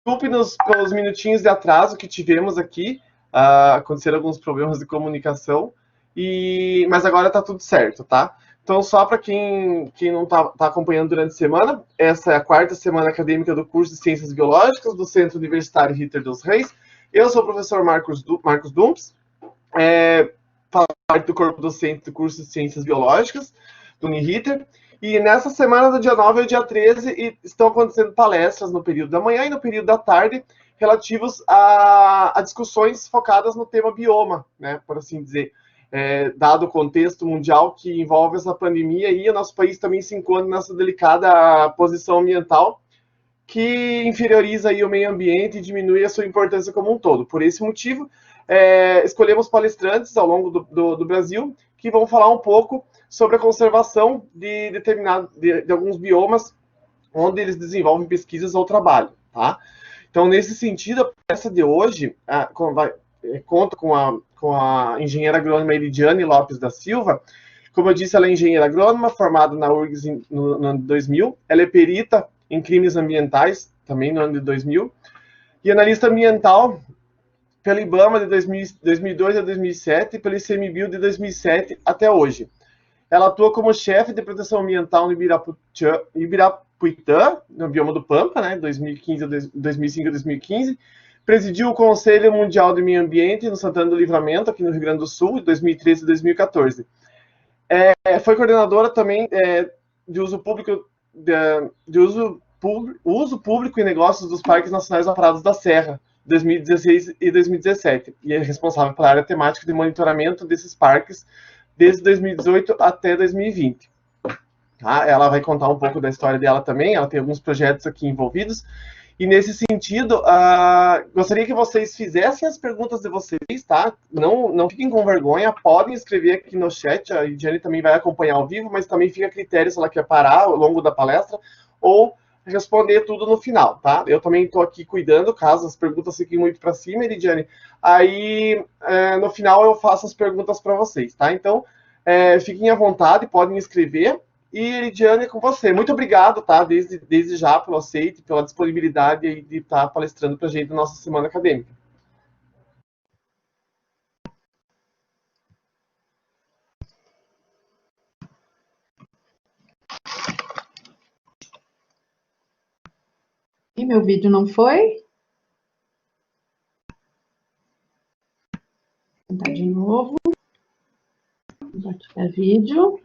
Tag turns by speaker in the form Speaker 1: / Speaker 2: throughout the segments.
Speaker 1: Desculpe-nos pelos minutinhos de atraso que tivemos aqui, aconteceram alguns problemas de comunicação, mas agora está tudo certo, tá? Então, só para quem não está acompanhando durante a semana, essa é a 4ª semana acadêmica do curso de Ciências Biológicas do Centro Universitário Ritter dos Reis. Eu sou o professor Marcos Dumps, parte do corpo docente do curso de Ciências Biológicas do Uniriter. E nessa semana do dia 9 ao dia 13 estão acontecendo palestras no período da manhã e no período da tarde relativos a discussões focadas no tema bioma, né, por assim dizer. Dado o contexto mundial que envolve essa pandemia, e o nosso país também se encontra nessa delicada posição ambiental que inferioriza aí o meio ambiente e diminui a sua importância como um todo. Por esse motivo, escolhemos palestrantes ao longo do Brasil que vão falar um pouco sobre a conservação de alguns biomas onde eles desenvolvem pesquisas ou trabalho, tá? Então, nesse sentido, a palestra de hoje conta com a engenheira agrônoma Elidiane Lopes da Silva. Como eu disse, ela é engenheira agrônoma, formada na URGS no ano de 2000. Ela é perita em crimes ambientais, também no ano de 2000. E analista ambiental pelo IBAMA de 2002 a 2007 e pelo ICMBio de 2007 até hoje. Ela atua como chefe de proteção ambiental no Ibirapuitã, no bioma do Pampa, né, 2005 a 2015. Presidiu o Conselho Mundial do Meio Ambiente no Santana do Livramento, aqui no Rio Grande do Sul, de 2013 a 2014. Foi coordenadora também de uso público e negócios dos Parques Nacionais Aparados da Serra, 2016 e 2017, e é responsável pela área temática de monitoramento desses parques desde 2018 até 2020. Tá? Ela vai contar um pouco da história dela também, ela tem alguns projetos aqui envolvidos, e nesse sentido, gostaria que vocês fizessem as perguntas de vocês, tá? Não fiquem com vergonha, podem escrever aqui no chat, a Ediane também vai acompanhar ao vivo, mas também fica a critério se ela quer parar ao longo da palestra, ou responder tudo no final, tá? Eu também estou aqui cuidando, caso as perguntas fiquem muito para cima, Ediane, aí no final eu faço as perguntas para vocês, tá? Então, fiquem à vontade, podem escrever. E, Elidiane, é com você. Muito obrigado, tá? Desde já pelo aceite, pela disponibilidade de estar palestrando para a gente na nossa semana acadêmica.
Speaker 2: E meu vídeo não foi? Vou tentar de novo. Compartilhar vídeo.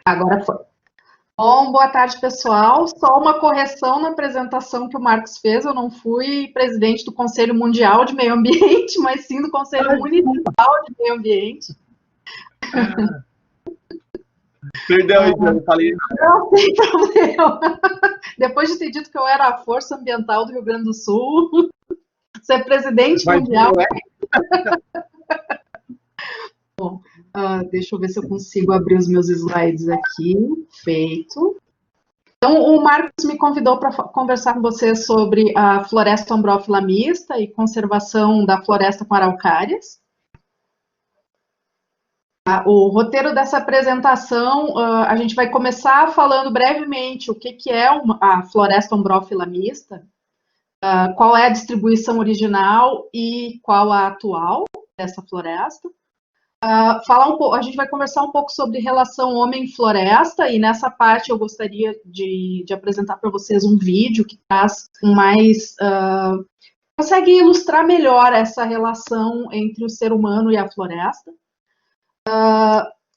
Speaker 2: Agora foi. Bom, boa tarde, pessoal. Só uma correção na apresentação que o Marcos fez. Eu não fui presidente do Conselho Mundial de Meio Ambiente, mas sim do Conselho Municipal de Meio Ambiente.
Speaker 1: Perdão, Ediane, falei.
Speaker 2: Não tem problema. Depois de ter dito que eu era a Força Ambiental do Rio Grande do Sul, ser presidente mundial. Bom, deixa eu ver se eu consigo abrir os meus slides aqui. Feito. Então, o Marcos me convidou para conversar com vocês sobre a floresta ombrófila mista e conservação da floresta com araucárias. O roteiro dessa apresentação, a gente vai começar falando brevemente o que é a floresta ombrófila mista, qual é a distribuição original e qual a atual dessa floresta. A gente vai conversar um pouco sobre relação homem-floresta, e nessa parte eu gostaria de apresentar para vocês um vídeo que traz consegue ilustrar melhor essa relação entre o ser humano e a floresta.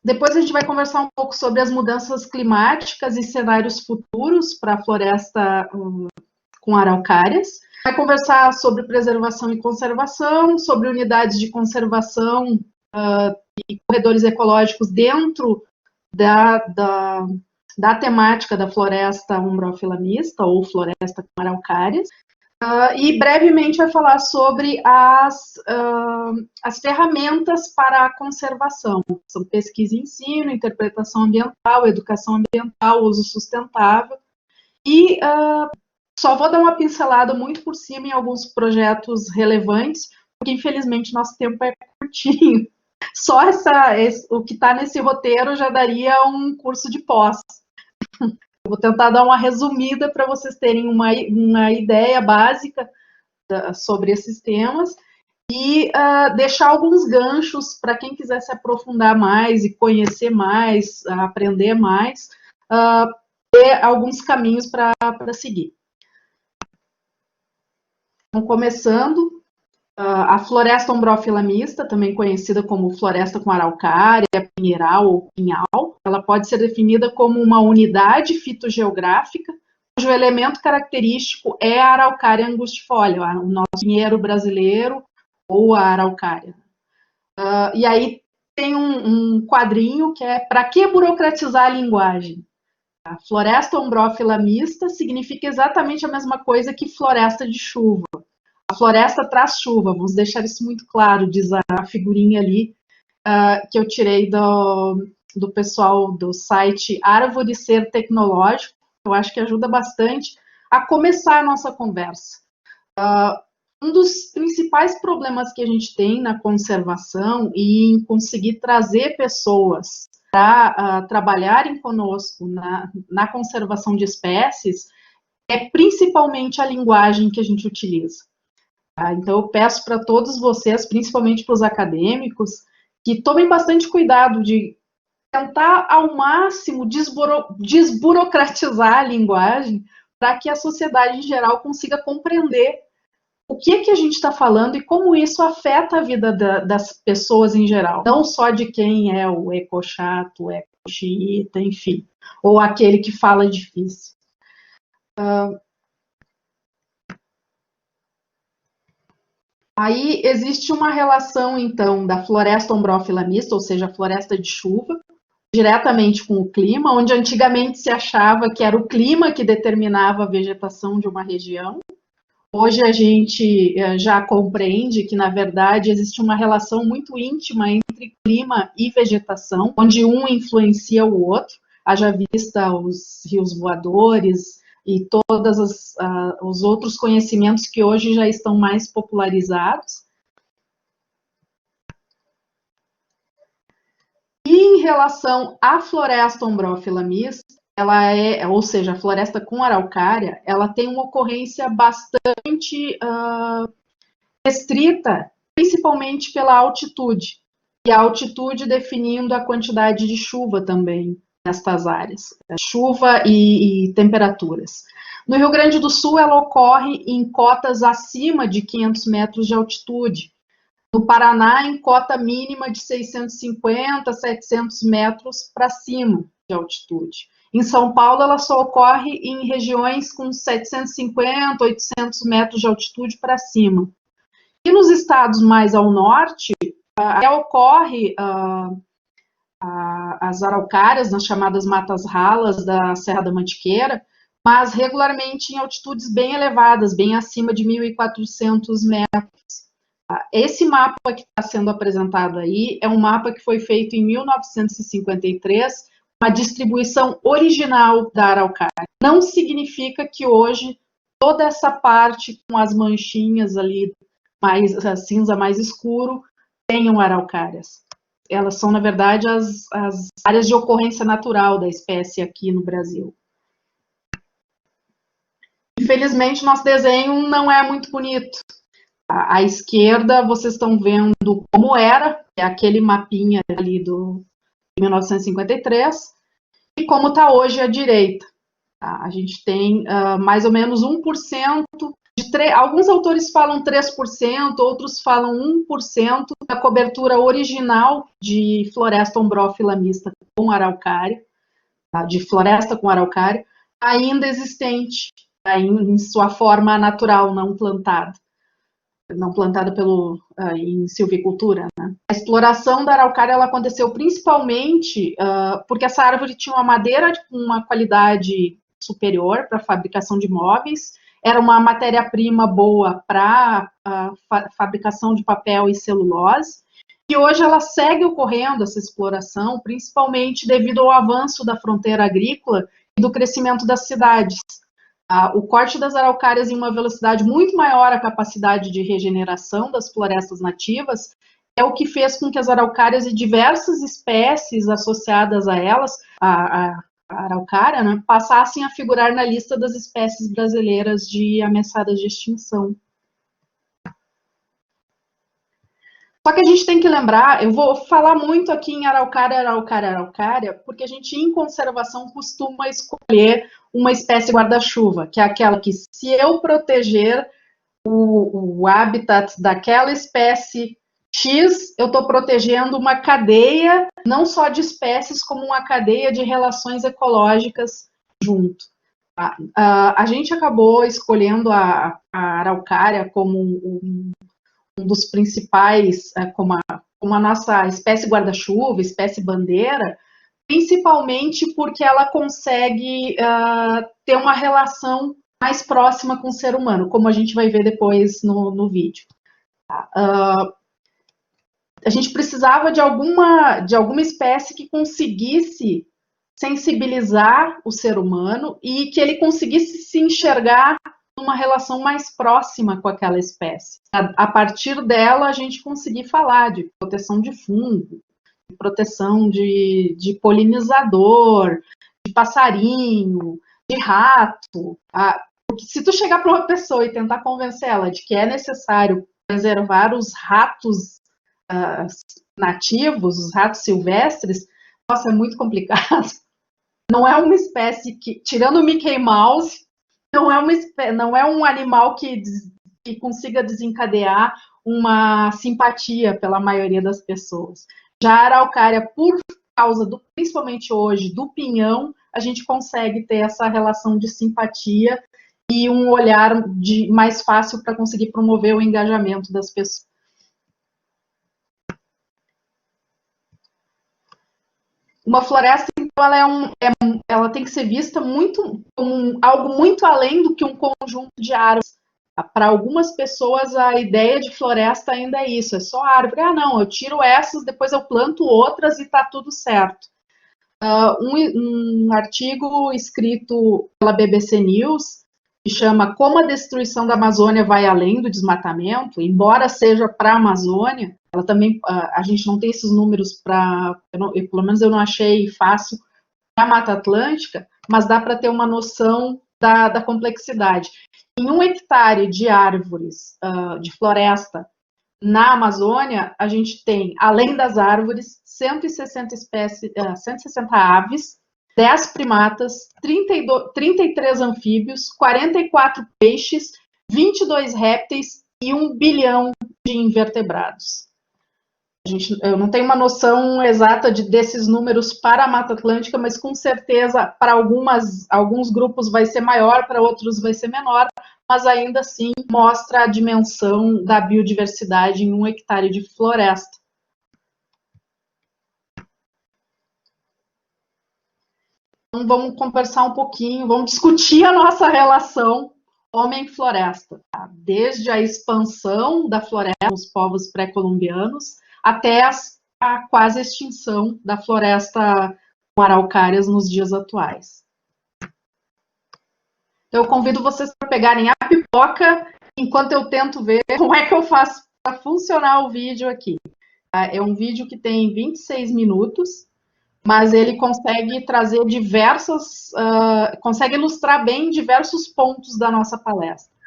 Speaker 2: Depois a gente vai conversar um pouco sobre as mudanças climáticas e cenários futuros para a floresta com araucárias. Vai conversar sobre preservação e conservação, sobre unidades de conservação e corredores ecológicos dentro da temática da floresta ombrófila mista ou floresta com araucárias. E brevemente vai falar sobre as ferramentas para a conservação. São pesquisa e ensino, interpretação ambiental, educação ambiental, uso sustentável. E só vou dar uma pincelada muito por cima em alguns projetos relevantes, porque infelizmente nosso tempo é curtinho. Só o que está nesse roteiro já daria um curso de pós. vou tentar dar uma resumida para vocês terem uma ideia básica sobre esses temas e deixar alguns ganchos para quem quiser se aprofundar mais e conhecer mais, aprender mais, ter alguns caminhos para seguir. Então, começando, a floresta ombrófila mista, também conhecida como floresta com araucária, pinheiral ou pinhal, ela pode ser definida como uma unidade fitogeográfica cujo elemento característico é a araucária angustifolia, o nosso pinheiro brasileiro ou a araucária. E aí tem um quadrinho que é para que burocratizar a linguagem? A floresta ombrófila mista significa exatamente a mesma coisa que floresta de chuva. A floresta traz chuva, vamos deixar isso muito claro, diz a figurinha ali, que eu tirei do pessoal do site Árvore Ser Tecnológico, eu acho que ajuda bastante a começar a nossa conversa. Um dos principais problemas que a gente tem na conservação e em conseguir trazer pessoas para trabalharem conosco na conservação de espécies é principalmente a linguagem que a gente utiliza. Então, eu peço para todos vocês, principalmente para os acadêmicos, que tomem bastante cuidado de tentar, ao máximo, desburocratizar a linguagem para que a sociedade em geral consiga compreender o que a gente está falando e como isso afeta a vida das pessoas em geral. Não só de quem é o ecochato, o ecoxiita, enfim, ou aquele que fala difícil. Aí existe uma relação, então, da floresta ombrófila mista, ou seja, a floresta de chuva, diretamente com o clima, onde antigamente se achava que era o clima que determinava a vegetação de uma região. Hoje a gente já compreende que, na verdade, existe uma relação muito íntima entre clima e vegetação, onde um influencia o outro, haja vista os rios voadores e todos os outros conhecimentos que hoje já estão mais popularizados. E em relação à floresta ombrófila mista, ou seja, a floresta com araucária, ela tem uma ocorrência bastante restrita, principalmente pela altitude. E a altitude definindo a quantidade de chuva também nestas áreas, chuva e temperaturas. No Rio Grande do Sul, ela ocorre em cotas acima de 500 metros de altitude. No Paraná, em cota mínima de 650, 700 metros para cima de altitude. Em São Paulo, ela só ocorre em regiões com 750, 800 metros de altitude para cima. E nos estados mais ao norte, ocorre as araucárias, nas chamadas matas ralas da Serra da Mantiqueira, mas regularmente em altitudes bem elevadas, bem acima de 1.400 metros. Esse mapa que está sendo apresentado aí é um mapa que foi feito em 1953, uma distribuição original da araucária. Não significa que hoje toda essa parte com as manchinhas ali, a cinza mais escuro, tenham araucárias. Elas são, na verdade, as áreas de ocorrência natural da espécie aqui no Brasil. Infelizmente, nosso desenho não é muito bonito. À esquerda, vocês estão vendo como era, é aquele mapinha ali de 1953, e como está hoje à direita. A gente tem mais ou menos 1%, alguns autores falam 3%, outros falam 1% da cobertura original de floresta ombrófila mista com araucária, de floresta com araucária, ainda existente, em sua forma natural, não plantada em silvicultura. Né? A exploração da araucária ela aconteceu principalmente porque essa árvore tinha uma madeira com uma qualidade superior para a fabricação de móveis, era uma matéria-prima boa para a fabricação de papel e celulose, e hoje ela segue ocorrendo, essa exploração, principalmente devido ao avanço da fronteira agrícola e do crescimento das cidades. O corte das araucárias em uma velocidade muito maior a capacidade de regeneração das florestas nativas é o que fez com que as araucárias e diversas espécies associadas a elas, araucária, né, passassem a figurar na lista das espécies brasileiras de ameaçadas de extinção. Só que a gente tem que lembrar, eu vou falar muito aqui em araucária, araucária, araucária, porque a gente em conservação costuma escolher uma espécie guarda-chuva, que é aquela que, se eu proteger o habitat daquela espécie X, eu estou protegendo uma cadeia, não só de espécies, como uma cadeia de relações ecológicas junto. A gente acabou escolhendo a araucária como um dos principais, como a nossa espécie guarda-chuva, espécie bandeira, principalmente porque ela consegue ter uma relação mais próxima com o ser humano, como a gente vai ver depois no vídeo. A gente precisava de alguma espécie que conseguisse sensibilizar o ser humano e que ele conseguisse se enxergar numa relação mais próxima com aquela espécie. A partir dela, a gente conseguir falar de proteção de fungo, de proteção de polinizador, de passarinho, de rato. Porque se tu chegar para uma pessoa e tentar convencer ela de que é necessário preservar os ratos nativos, os ratos silvestres, nossa, é muito complicado. Não é uma espécie que, tirando o Mickey Mouse, não é um animal que consiga desencadear uma simpatia pela maioria das pessoas. Já a araucária, por causa principalmente hoje, do pinhão, a gente consegue ter essa relação de simpatia e um olhar mais fácil para conseguir promover o engajamento das pessoas. Uma floresta, então, ela tem que ser vista como algo muito além do que um conjunto de árvores. Para algumas pessoas, a ideia de floresta ainda é isso, é só árvore. Ah, não, eu tiro essas, depois eu planto outras e está tudo certo. Um artigo escrito pela BBC News, que chama Como a Destruição da Amazônia vai além do desmatamento, embora seja para a Amazônia, ela também, a gente não tem esses números pelo menos eu não achei fácil para a Mata Atlântica, mas dá para ter uma noção da complexidade. Em 1 hectare de árvores, de floresta, na Amazônia, a gente tem, além das árvores, 160 espécies, 160 aves, 10 primatas, 33 anfíbios, 44 peixes, 22 répteis e 1 bilhão de invertebrados. Eu não tenho uma noção exata desses números para a Mata Atlântica, mas com certeza para alguns grupos vai ser maior, para outros vai ser menor, mas ainda assim mostra a dimensão da biodiversidade em 1 hectare de floresta. Então vamos conversar um pouquinho, vamos discutir a nossa relação homem-floresta, tá? Desde a expansão da floresta nos povos pré-colombianos até a quase extinção da floresta com araucárias nos dias atuais. Então, eu convido vocês para pegarem a pipoca enquanto eu tento ver como é que eu faço para funcionar o vídeo aqui. É um vídeo que tem 26 minutos, mas ele consegue trazer consegue ilustrar bem diversos pontos da nossa palestra.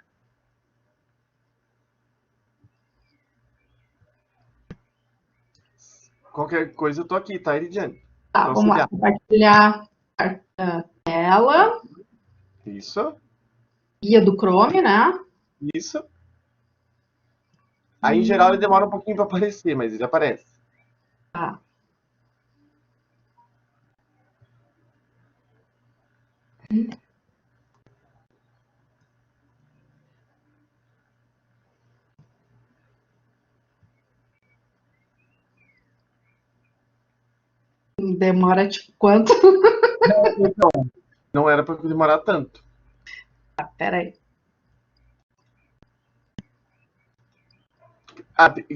Speaker 1: Qualquer coisa eu tô aqui, tá, Eridiane?
Speaker 2: Tá, vamos lá. Compartilhar a tela.
Speaker 1: Isso.
Speaker 2: Guia do Chrome, né?
Speaker 1: Isso. Aí, em geral, ele demora um pouquinho para aparecer, mas ele aparece.
Speaker 2: Tá. Demora tipo quanto?
Speaker 1: Então, não era para demorar tanto.
Speaker 2: Tá, peraí.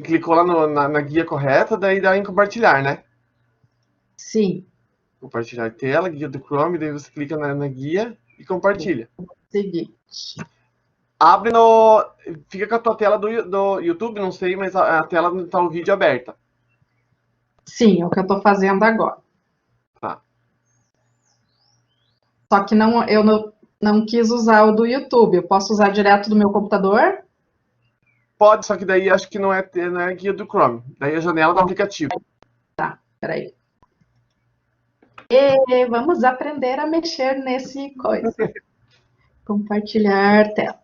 Speaker 1: Clicou lá na guia correta, daí dá em compartilhar, né?
Speaker 2: Sim.
Speaker 1: Compartilhar tela, guia do Chrome, daí você clica na guia e compartilha.
Speaker 2: Seguinte.
Speaker 1: Abre fica com a tua tela do YouTube, não sei, mas a tela onde está o vídeo aberta.
Speaker 2: Sim, é o que eu estou fazendo agora.
Speaker 1: Tá.
Speaker 2: Só que eu não quis usar o do YouTube. Eu posso usar direto do meu computador?
Speaker 1: Pode, só que daí acho que não é guia do Chrome. Daí é a janela do aplicativo.
Speaker 2: Tá, peraí. E vamos aprender a mexer nesse coisa. Compartilhar tela.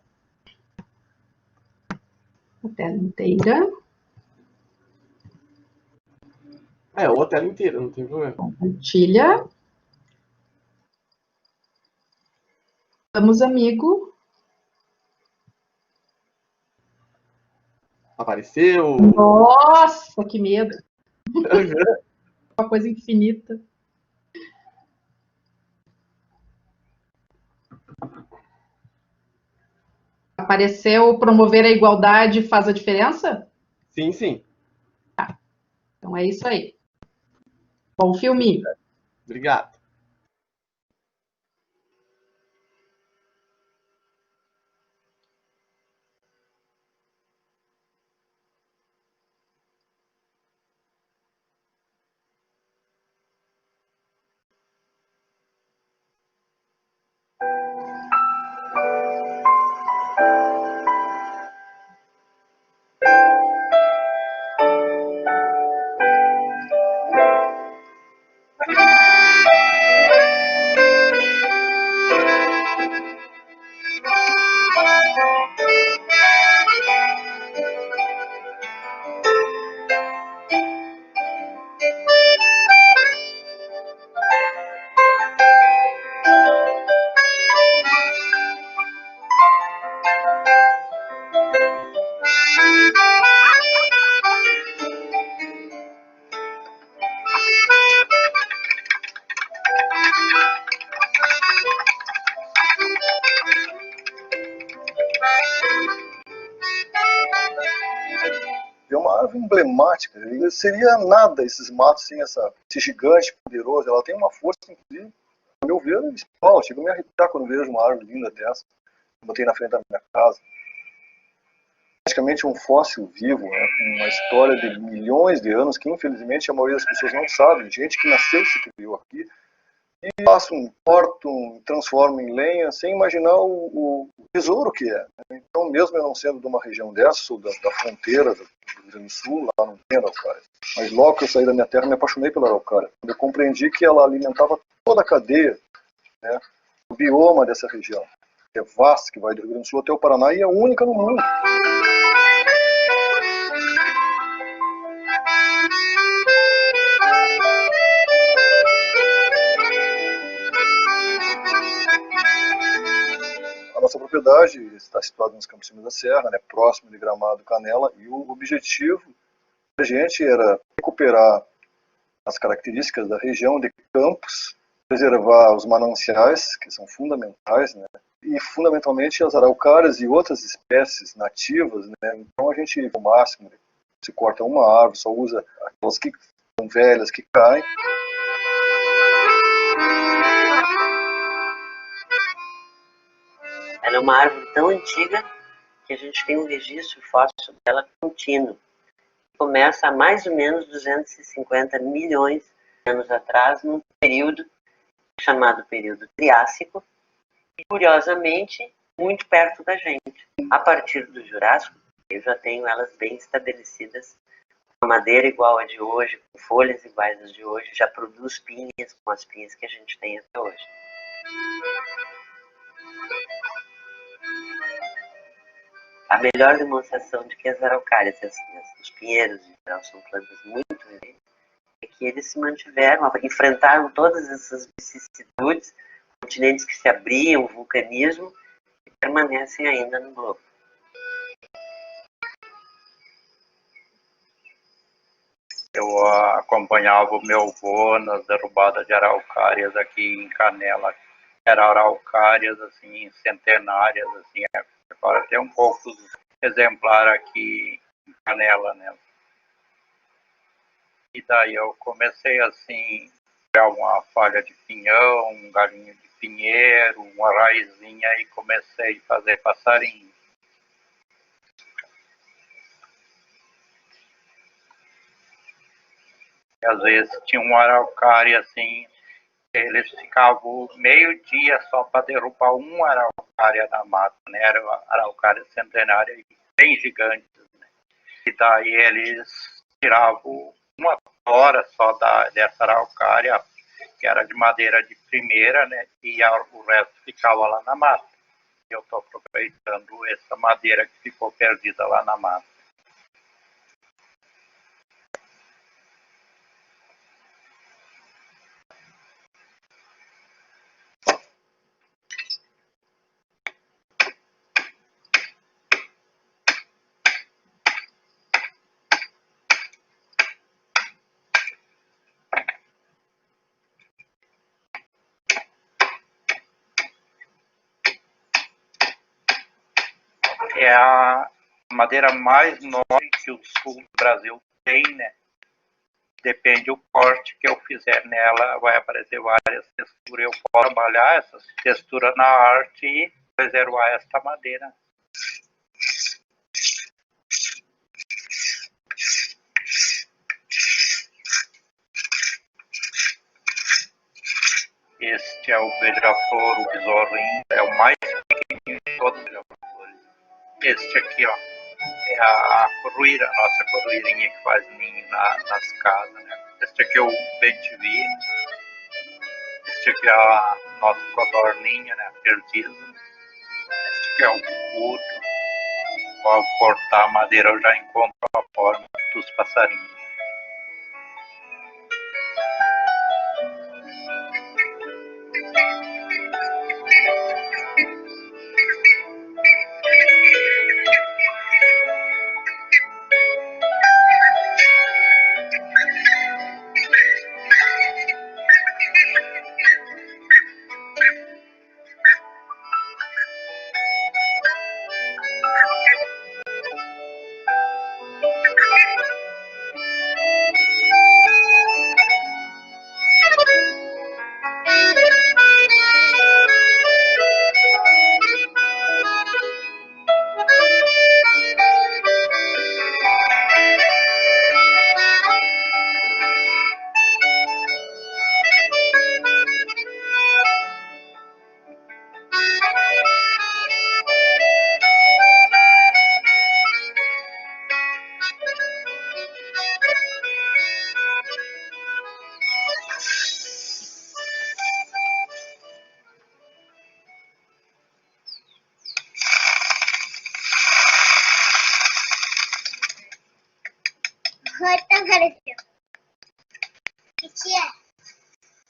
Speaker 2: A tela inteira.
Speaker 1: Ou a tela inteira, não tem problema.
Speaker 2: Compartilha. Vamos, amigo.
Speaker 1: Apareceu.
Speaker 2: Nossa, que medo. Uma coisa infinita. Apareceu promover a igualdade faz a diferença?
Speaker 1: Sim, sim.
Speaker 2: Então é isso aí. Bom filme.
Speaker 1: Obrigado.
Speaker 3: É uma árvore emblemática. E seria nada esses matos sem esse gigante poderoso. Ela tem uma força, inclusive, a meu ver, espiritual. Chega a me arrepiar quando vejo uma árvore linda dessa. Botei na frente da minha casa. Praticamente um fóssil vivo, né? Uma história de milhões de anos que, infelizmente, a maioria das pessoas não sabe. Gente que nasceu e se criou aqui. E passam, cortam, transformam em lenha, sem imaginar o tesouro que é. Então, mesmo eu não sendo de uma região dessa, sou da fronteira do Rio Grande do Sul, lá não tem araucária. Mas logo que eu saí da minha terra, me apaixonei pela araucária. Eu compreendi que ela alimentava toda a cadeia, né, o bioma dessa região, que é vasta, que vai do Rio Grande do Sul até o Paraná e é única no mundo. A nossa propriedade está situada nos Campos da Serra, né, próximo de Gramado, Canela, e o objetivo da gente era recuperar as características da região de Campos, preservar os mananciais, que são fundamentais, né, e fundamentalmente as araucárias e outras espécies nativas, né. Então a gente, no máximo, se corta uma árvore, só usa aquelas que são velhas, que caem.
Speaker 4: Ela é uma árvore tão antiga que a gente tem um registro fóssil dela contínuo. Começa há mais ou menos 250 milhões de anos atrás, num período chamado período Triássico, e curiosamente muito perto da gente. A partir do Jurássico, eu já tenho elas bem estabelecidas, com madeira igual a de hoje, com folhas iguais às de hoje, já produz pinhas com as pinhas que a gente tem até hoje. A melhor demonstração de que as araucárias e os pinheiros, em geral, são plantas muito verdes, é que eles se mantiveram, enfrentaram todas essas vicissitudes, continentes que se abriam, vulcanismo, e permanecem ainda no globo.
Speaker 5: Eu acompanhava o meu avô nas derrubadas de araucárias aqui em Canela. Eram araucárias assim, centenárias, assim, agora tem um poucos exemplares aqui em Canela, né? E daí eu comecei assim, pegar uma falha de pinhão, um galinho de pinheiro, uma raizinha e comecei a fazer passarinho. E às vezes tinha uma araucária assim, eles ficavam meio dia só para derrubar uma araucária na mata, né? Era uma araucária centenária bem gigante, né? E daí eles tiravam uma hora só dessa araucária, que era de madeira de primeira, né? E o resto ficava lá na mata. Eu estou aproveitando essa madeira que ficou perdida lá na mata. É a madeira mais nobre que o sul do Brasil tem, né? Depende do corte que eu fizer nela, vai aparecer várias texturas. Eu posso trabalhar essas texturas na arte e preservar esta madeira. Este é o beija-flor, o besorrinho, é o mais pequenininho de todos os beija-flores. Este aqui, ó, é a coruíra, a nossa coruirinha que faz ninho nas casas, né? Este aqui é o bem-te-vi. Este aqui é a nossa codorninha, né? Perdida. Este aqui é o cudo. Ao cortar a madeira eu já encontro a forma dos passarinhos.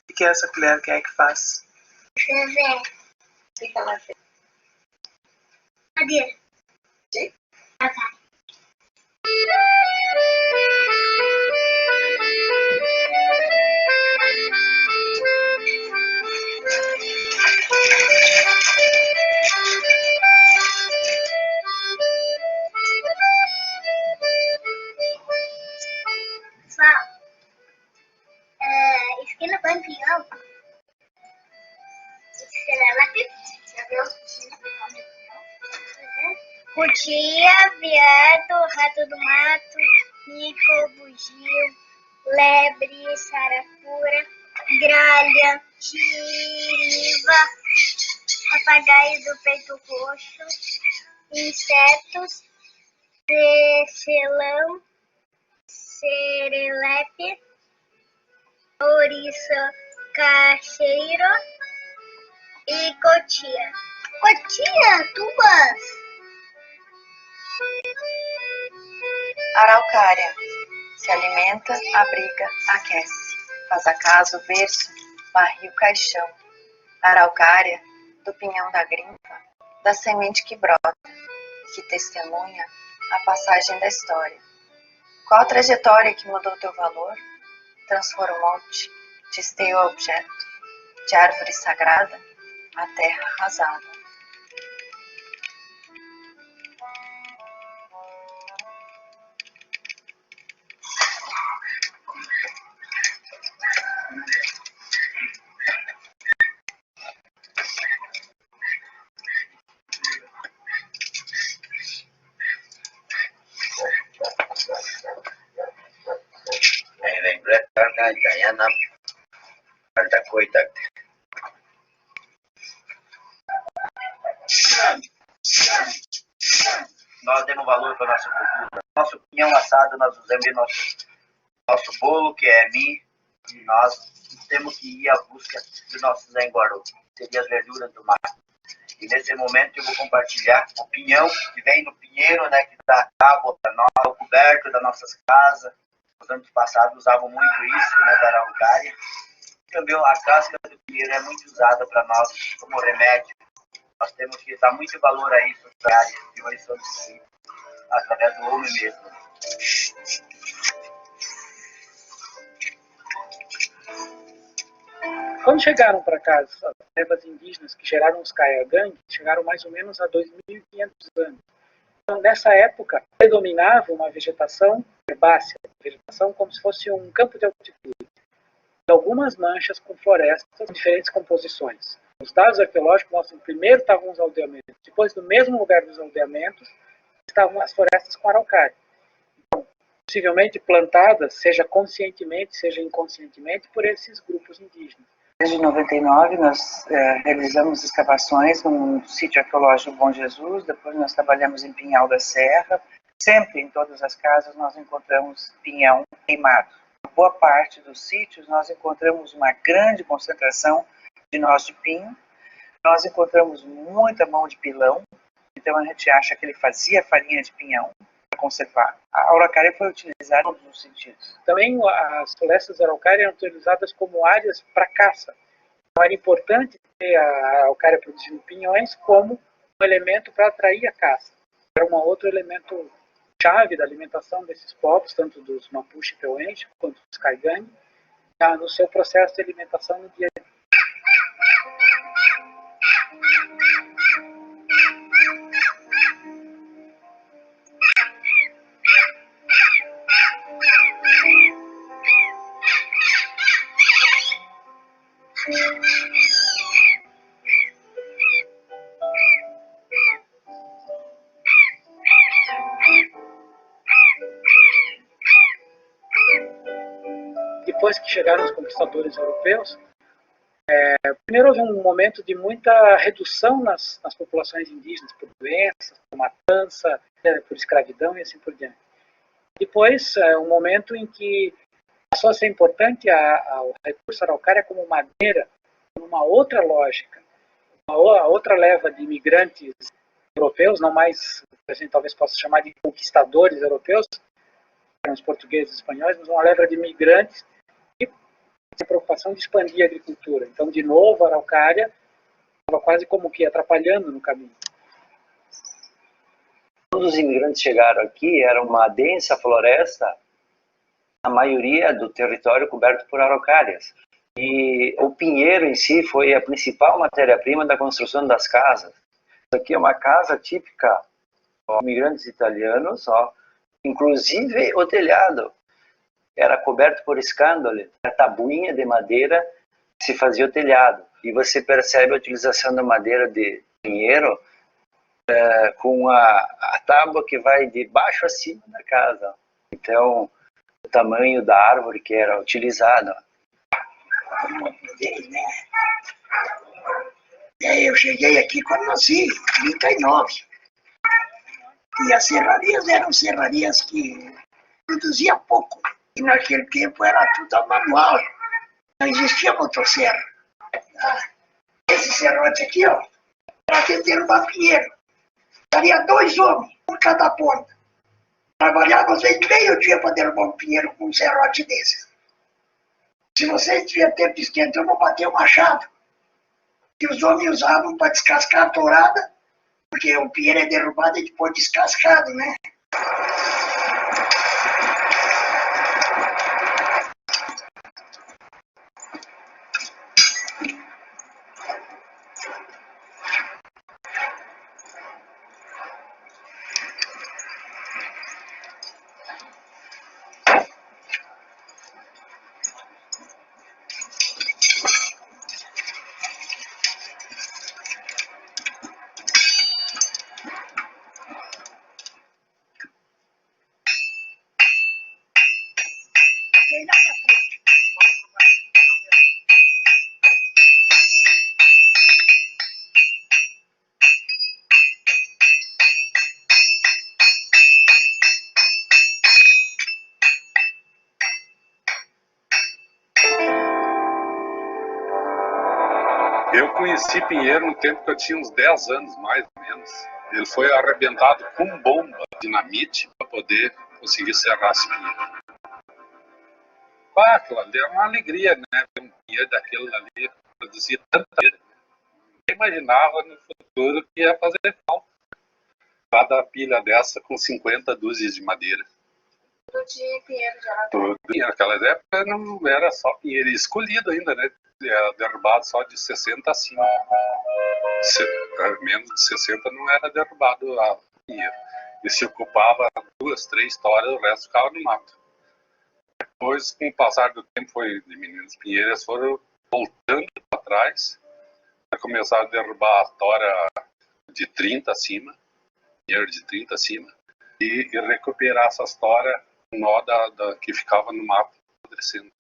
Speaker 6: O que é essa colher? Quem é que faz?
Speaker 7: Escrever.
Speaker 4: O que ela fez?
Speaker 7: Madeira.
Speaker 4: Sim?
Speaker 7: Ok. Pessoal, esquina campeão. Cutia, viado, rato do mato, mico, bugio, lebre, sarapura, gralha, tiriva, papagaio do peito roxo, insetos, tecelão, serelepe, ouriça, cacheiro e cotia. Cotia, tubas.
Speaker 8: Araucária. Se alimenta, abriga, aquece. Faz a casa o berço, barril, caixão. Araucária, do pinhão da grimpa, da semente que brota, que testemunha a passagem da história. Qual a trajetória que mudou teu valor? Transformou-te de esteio a objeto, de árvore sagrada a terra arrasada.
Speaker 9: Em lembrança da Gaiana,
Speaker 5: da coisa. Nós demos valor para a nossa cultura. Nosso pinhão assado, nós usamos nosso bolo, que é milho, e nós temos que ir à busca do nosso zenguaru, que seria as verduras do mar. E nesse momento eu vou compartilhar o pinhão, que vem do pinheiro, né, que dá tábua para nós, o coberto das nossas casas. Os anos passados usavam muito isso, né, da araucária. Também a casca do pinheiro é muito usada para nós como remédio. Nós temos que dar muito valor a isso, para áreas de hoje são destruídas através do homem mesmo.
Speaker 9: Quando chegaram para cá as levas indígenas que geraram os Kayagang, chegaram mais ou menos há 2.500 anos. Então, nessa época, predominava uma vegetação herbácea, vegetação como se fosse um campo de altitude. Algumas manchas com florestas com diferentes composições. Os dados arqueológicos mostram que primeiro estavam os aldeamentos, depois, no mesmo lugar dos aldeamentos, estavam as florestas com araucária. Então, possivelmente plantadas, seja conscientemente, seja inconscientemente, por esses grupos indígenas.
Speaker 10: Desde 99, nós realizamos escavações no sítio arqueológico Bom Jesus, depois nós trabalhamos em Pinhal da Serra. Sempre, em todas as casas, nós encontramos pinhão queimado. Em boa parte dos sítios, nós encontramos uma grande concentração de noz de pinho. Nós encontramos muita mão de pilão, então a gente acha que ele fazia farinha de pinhão para conservar. A araucária foi utilizada em todos os sentidos.
Speaker 9: Também as florestas da araucária eram utilizadas como áreas para caça. Então era importante ter a araucária produzindo pinhões como um elemento para atrair a caça. Era um outro elemento chave da alimentação desses povos, tanto dos Mapuche e Peuenche, quanto dos Kaingang, no seu processo de alimentação no dia a dia. Depois que chegaram os conquistadores europeus, primeiro houve um momento de muita redução nas populações indígenas, por doenças, por matança, por escravidão e assim por diante. Depois, um momento em que passou a ser importante o recurso araucária como madeira, uma outra lógica, a outra leva de imigrantes europeus, não mais, a gente talvez possa chamar de conquistadores europeus, eram os portugueses e espanhóis, mas uma leva de imigrantes e a preocupação de expandir a agricultura. Então, de novo, a araucária estava quase como que atrapalhando no caminho.
Speaker 11: Quando os imigrantes chegaram aqui, era uma densa floresta, a maioria do território coberto por araucárias. E o pinheiro em si foi a principal matéria-prima da construção das casas. Isso aqui é uma casa típica de imigrantes italianos, inclusive o telhado era coberto por escândalo, a tabuinha de madeira se fazia o telhado. E você percebe a utilização da madeira de pinheiro com a tábua que vai de baixo a cima da casa. Então, o tamanho da árvore que era utilizada.
Speaker 12: Eu cheguei aqui quando nasci, em 39. E as serrarias eram serrarias que produziam pouco. E naquele tempo era tudo a manual. Não existia motosserra. Esse serrote aqui, ó, para atender uma pinheiro. Daria 2 homens por cada ponta. Trabalhávamos em meio dia para derrubar um pinheiro com um serrote desse. Se vocês tiverem tempo de esquentar, eu vou bater o machado. Que os homens usavam para descascar a tourada, porque o pinheiro é derrubado e depois descascado, né?
Speaker 13: Eu conheci Pinheiro no tempo que eu tinha uns 10 anos, mais ou menos. Ele foi arrebentado com bomba, dinamite, para poder conseguir serrar esse pinheiro. Aquilo ali é uma alegria, né? Ver um pinheiro daquele ali produzir tanta vida. Eu imaginava no futuro que ia fazer falta. Cada pilha dessa com 50 dúzias de madeira.
Speaker 8: Todo dia pinheiro de Araucária.
Speaker 13: Todo dia. Naquela época não era só pinheiro escolhido ainda, né? Era derrubado só de 60 acima. Menos de 60 não era derrubado a pinheiro. E se ocupava 2, 3 histórias, o resto ficava no mato. Depois, com o passar do tempo, foi diminuindo os pinheiros, foram voltando para trás, começaram a derrubar a tora de 30 acima, pinheiro de 30 acima, e recuperar essas toras nó que ficava no mato apodrecendo.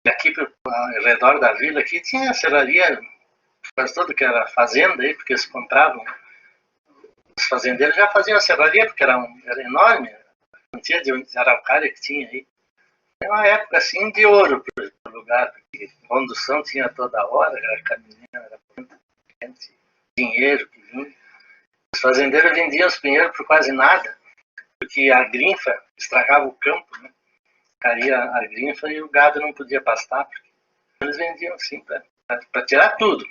Speaker 14: Aqui ao redor da vila aqui tinha serraria, quase tudo que era fazenda aí, porque eles compravam. Os fazendeiros já faziam a serraria, porque era enorme a quantia de araucária que tinha aí. Era uma época assim de ouro para o lugar, porque condução tinha toda hora, era caminhão, era muita gente, dinheiro que vinha. Os fazendeiros vendiam os pinheiros por quase nada, porque a grinfa estragava o campo, né? Caía a grinfa e o gado não podia pastar. Eles vendiam assim para tirar tudo.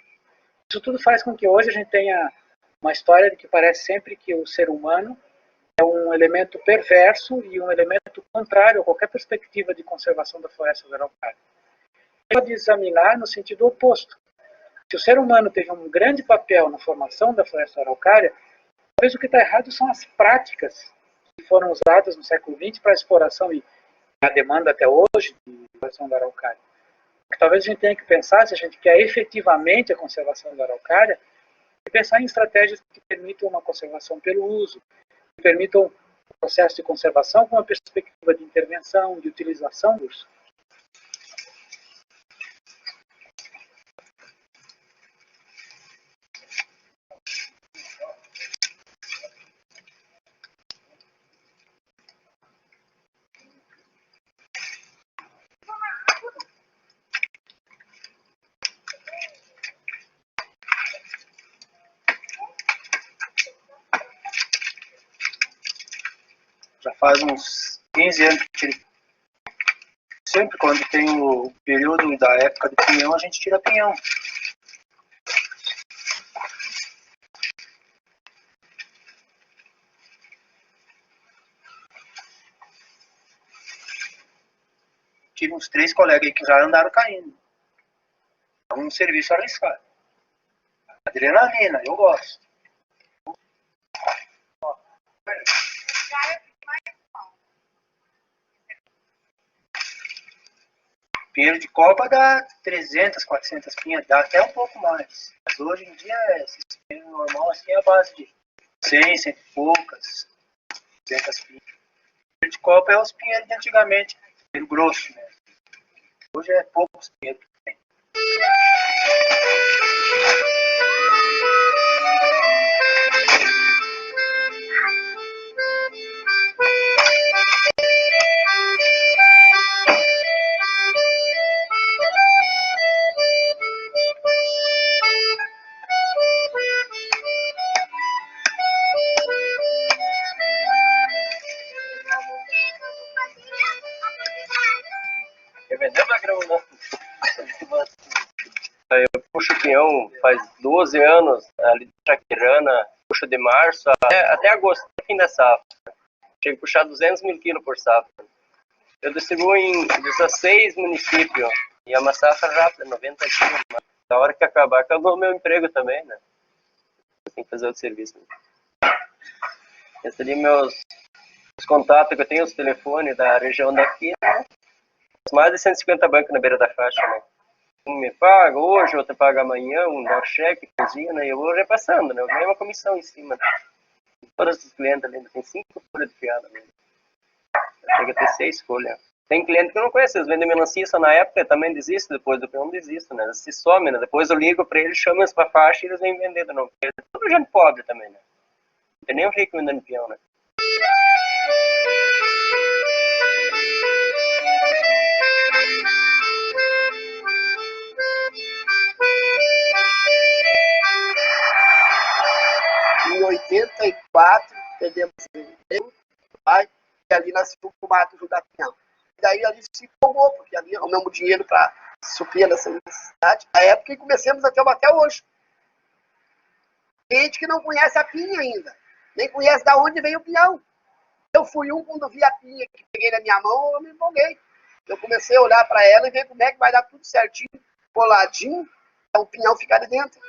Speaker 9: Isso tudo faz com que hoje a gente tenha uma história de que parece sempre que o ser humano é um elemento perverso e um elemento contrário a qualquer perspectiva de conservação da floresta da araucária. Pode examinar no sentido oposto. Se o ser humano teve um grande papel na formação da floresta da araucária, talvez o que está errado são as práticas que foram usadas no século XX para a exploração e a demanda até hoje de exploração da araucária. Talvez a gente tenha que pensar, se a gente quer efetivamente a conservação da araucária, pensar em estratégias que permitam uma conservação pelo uso, que permitam o processo de conservação com uma perspectiva de intervenção, de utilização do urso.
Speaker 14: Já faz uns 15 anos que tira. Sempre quando tem o período da época do pinhão, a gente tira pinhão. Tive uns 3 colegas aí que já andaram caindo. É um serviço arriscado. Adrenalina, eu gosto. Pinheiro de copa dá 300, 400 pinhas, dá até um pouco mais. Mas hoje em dia, esses pinheiros normal assim é a base de 100, 100 e poucas, 200 pinhas. Pinheiro de copa é os pinheiros de antigamente, pinheiro grosso, né? Hoje é poucos pinheiros que tem.
Speaker 15: Eu puxo pinhão faz 12 anos, ali de Jaquirana, puxo de março até agosto, fim da safra. Chego a puxar 200 mil quilos por safra. Eu distribuo em 16 municípios, e é uma safra rápida, 90 dias. Na hora que acabar, acabou o meu emprego também, né? Eu tenho que fazer outro serviço. Esses ali os contatos que eu tenho, os telefones da região daqui, né? Mais de 150 bancos na beira da faixa, né? Um me paga hoje, outro paga amanhã, um dá um cheque, cozinha, né? Eu vou repassando, né? Eu ganho uma comissão em cima. Né? Todos os clientes ali, tem 5 folhas de fiado, né? Chega a ter 6 folhas. Tem cliente que eu não conheço, eles vendem melancia só na época, também desistem, depois do peão desistem, né? Eles se somem, né? Depois eu ligo pra eles, chamo eles pra faixa e eles vêm vender de novo. É tudo gente pobre também, né? Não tem nem um rico vendendo peão, né?
Speaker 16: mato junto a pinhão. E daí ali se empolgou, porque ali é o mesmo dinheiro para suprir essa necessidade. Na época, e começamos até hoje. Gente que não conhece a pinha ainda, nem conhece de onde veio o pinhão. Eu fui quando vi a pinha que peguei na minha mão, eu me empolguei. Eu comecei a olhar para ela e ver como é que vai dar tudo certinho, coladinho, para o pinhão ficar ali dentro.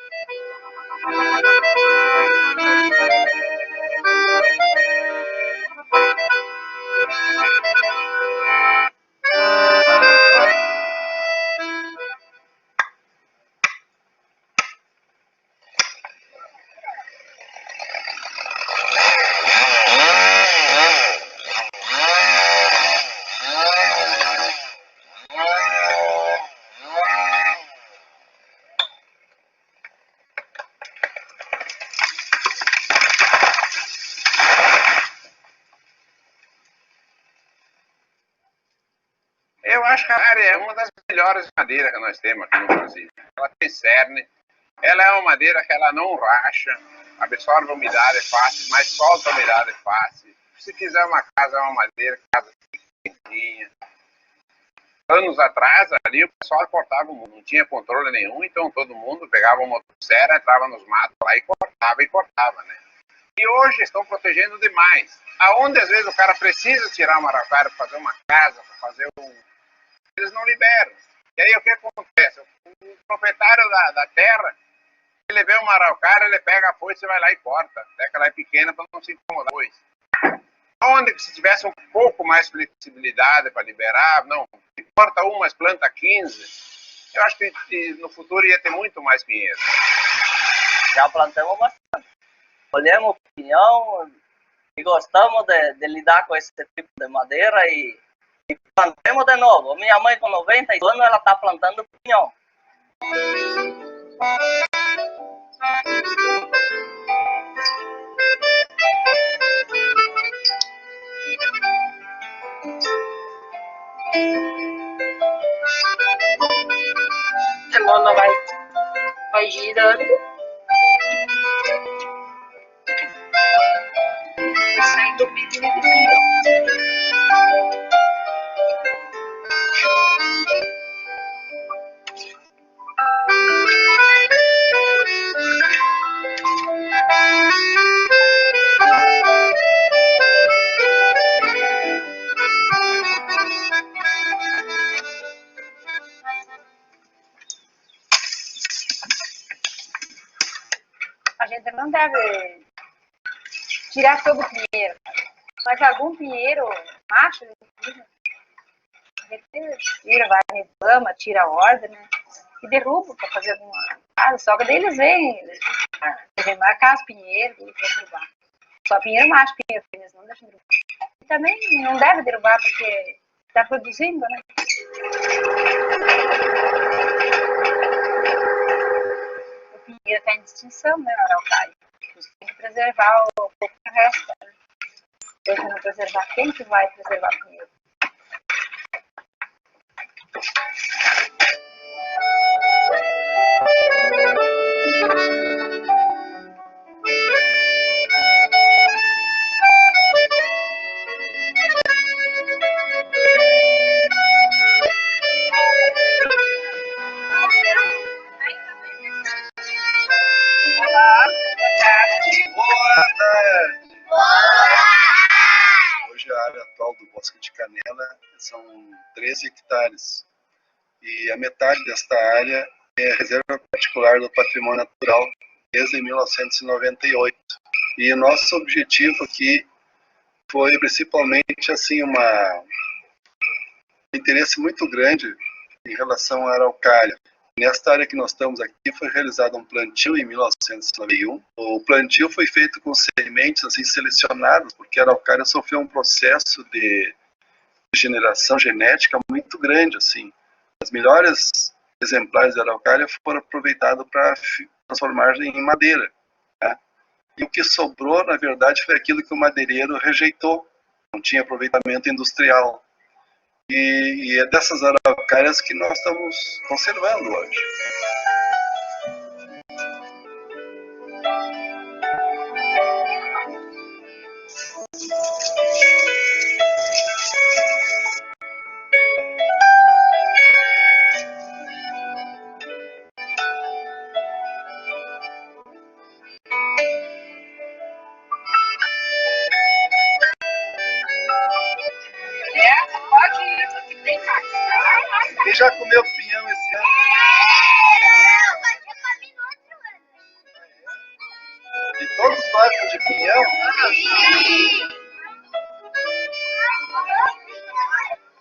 Speaker 17: Eu acho que a área é uma das melhores madeiras que nós temos aqui no Brasil. Ela tem cerne, ela é uma madeira que ela não racha, absorve a umidade fácil, mas solta a umidade fácil. Se fizer uma casa, é uma madeira, casa quentinha. Anos atrás, ali o pessoal cortava o mundo, não tinha controle nenhum, então todo mundo pegava uma motosserra, entrava nos matos lá e cortava, né? E hoje estão protegendo demais. Aonde às vezes o cara precisa tirar uma araucária para fazer uma casa, para fazer eles não liberam. E aí o que acontece? O proprietário da terra, ele vê uma araucária, ele pega a foice e vai lá e corta. Até que ela é pequena para não se incomodar com a foice. Onde se tivesse um pouco mais flexibilidade para liberar, não, corta uma, mas planta 15, eu acho que no futuro ia ter muito mais pinheiro.
Speaker 15: Já plantamos bastante. Colhemos pinhão e gostamos de lidar com esse tipo de madeira e plantemos de novo. Minha mãe com 90 anos, ela está plantando pinhão.
Speaker 18: A mão vai girando. Vai saindo o bico de pinhão.
Speaker 8: A gente não deve tirar todo o pinheiro, mas algum pinheiro macho, a gente tira, vai no Ibama, tira a ordem, né? E derruba para fazer alguma casa. Só que daí eles vêm marcar os pinheiros e derrubar. Só pinheiro macho, pinheiro fêmea, não deixam derrubar. E também não deve derrubar porque está produzindo, né? O pinheiro está em extinção, né, na araucária. Tem que preservar o pouco que resta, né? Se não preservar, quem que vai preservar o pinheiro?
Speaker 3: Olá, boa tarde. Boa tarde. Hoje a área atual do Bosque de Canela são 13 hectares. E a metade desta área é reserva particular do patrimônio natural desde 1998. E o nosso objetivo aqui foi principalmente assim um interesse muito grande em relação à araucária. Nesta área que nós estamos aqui foi realizado um plantio em 1991. O plantio foi feito com sementes assim selecionadas, porque a araucária sofreu um processo de degeneração genética muito grande assim. As melhores exemplares da araucária foram aproveitados para transformar em madeira, né? E o que sobrou, na verdade, foi aquilo que o madeireiro rejeitou. Não tinha aproveitamento industrial. E é dessas araucárias que nós estamos conservando hoje. Quem já comeu pinhão esse ano? E todos gostam de pinhão?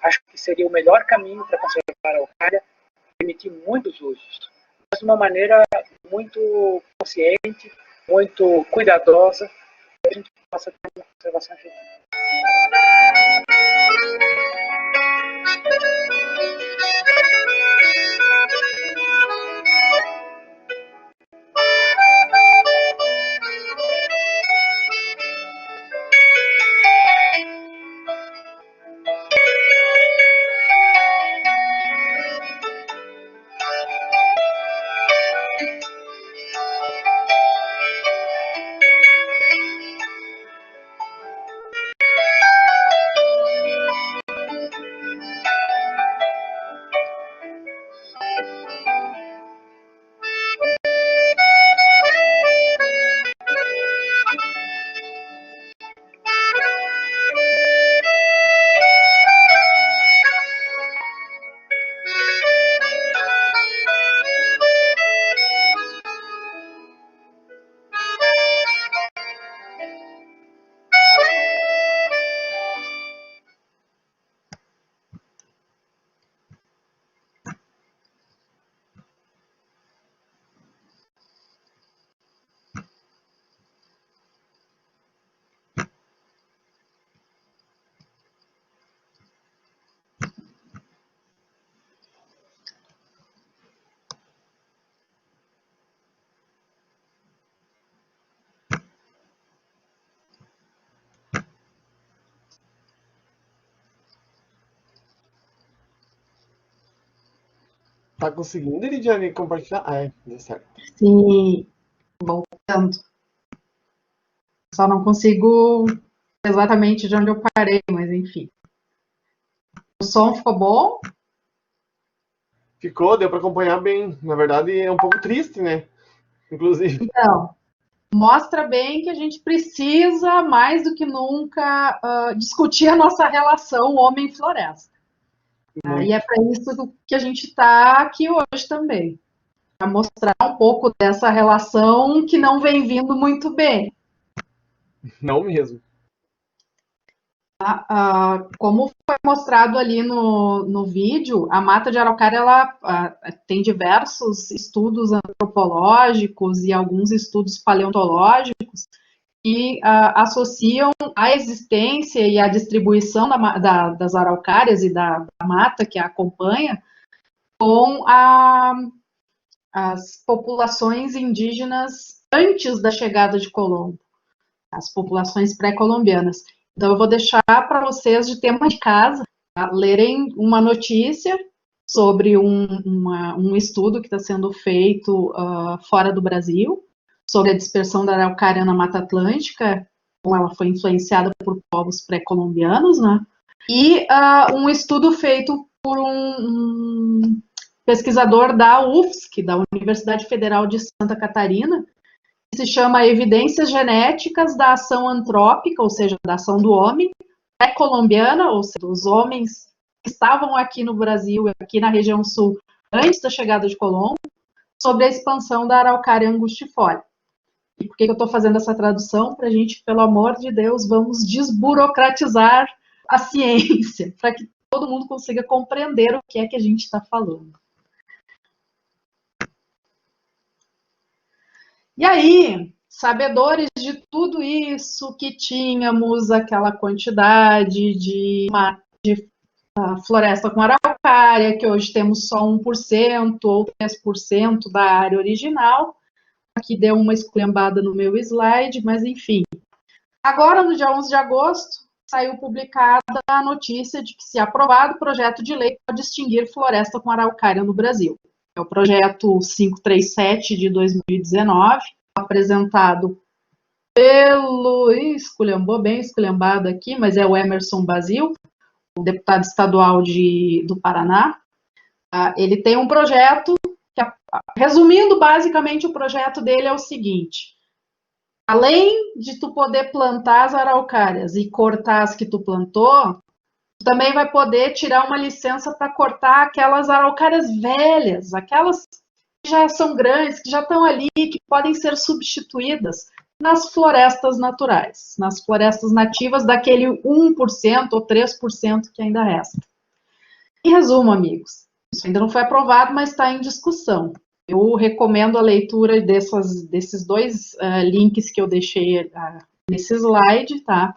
Speaker 9: Acho que seria o melhor caminho para conservar a araucária permitir muitos usos, mas de uma maneira muito consciente, muito cuidadosa, para que a gente possa ter uma conservação efetiva.
Speaker 1: Tá conseguindo, Lidiane, compartilhar? Ah, deu certo.
Speaker 2: Sim, voltando. Só não consigo exatamente de onde eu parei, mas enfim. O som ficou bom?
Speaker 1: Ficou, deu para acompanhar bem. Na verdade, é um pouco triste, né? Inclusive.
Speaker 2: Então, mostra bem que a gente precisa, mais do que nunca, discutir a nossa relação homem-floresta. E é para isso que a gente está aqui hoje também. Para mostrar um pouco dessa relação que não vem vindo muito bem.
Speaker 1: Não mesmo.
Speaker 2: Como foi mostrado ali no vídeo, a mata de araucária ela tem diversos estudos antropológicos e alguns estudos paleontológicos que associam a existência e a distribuição das araucárias e da mata que a acompanha com as populações indígenas antes da chegada de Colombo, as populações pré-colombianas. Então, eu vou deixar para vocês, de tema de casa, lerem uma notícia sobre um estudo que está sendo feito fora do Brasil, sobre a dispersão da araucária na Mata Atlântica, como ela foi influenciada por povos pré-colombianos, né? E um estudo feito por um pesquisador da UFSC, da Universidade Federal de Santa Catarina, que se chama Evidências Genéticas da Ação Antrópica, ou seja, da ação do homem, pré-colombiana, ou seja, dos homens que estavam aqui no Brasil, aqui na região sul, antes da chegada de Colombo, sobre a expansão da araucária angustifolia. E por que eu estou fazendo essa tradução? Para a gente, pelo amor de Deus, vamos desburocratizar a ciência, para que todo mundo consiga compreender o que é que a gente está falando. E aí, sabedores de tudo isso, que tínhamos aquela quantidade de floresta com araucária, que hoje temos só 1% ou 3% da área original. Aqui deu uma esculhambada no meu slide, mas enfim. Agora, no dia 11 de agosto, saiu publicada a notícia de que, se aprovado, o projeto de lei pode extinguir floresta com araucária no Brasil. É o projeto 537 de 2019, apresentado pelo, esculhambou bem esculhambado aqui, mas é o Emerson Basil, o deputado estadual do Paraná. Ele tem um projeto, resumindo basicamente o projeto dele é o seguinte: além de tu poder plantar as araucárias e cortar as que tu plantou, também vai poder tirar uma licença para cortar aquelas araucárias velhas, aquelas que já são grandes, que já estão ali, que podem ser substituídas nas florestas naturais, nas florestas nativas daquele 1% ou 3% que ainda resta. Em resumo, amigos, isso ainda não foi aprovado, mas está em discussão. Eu recomendo a leitura desses dois links que eu deixei nesse slide, tá?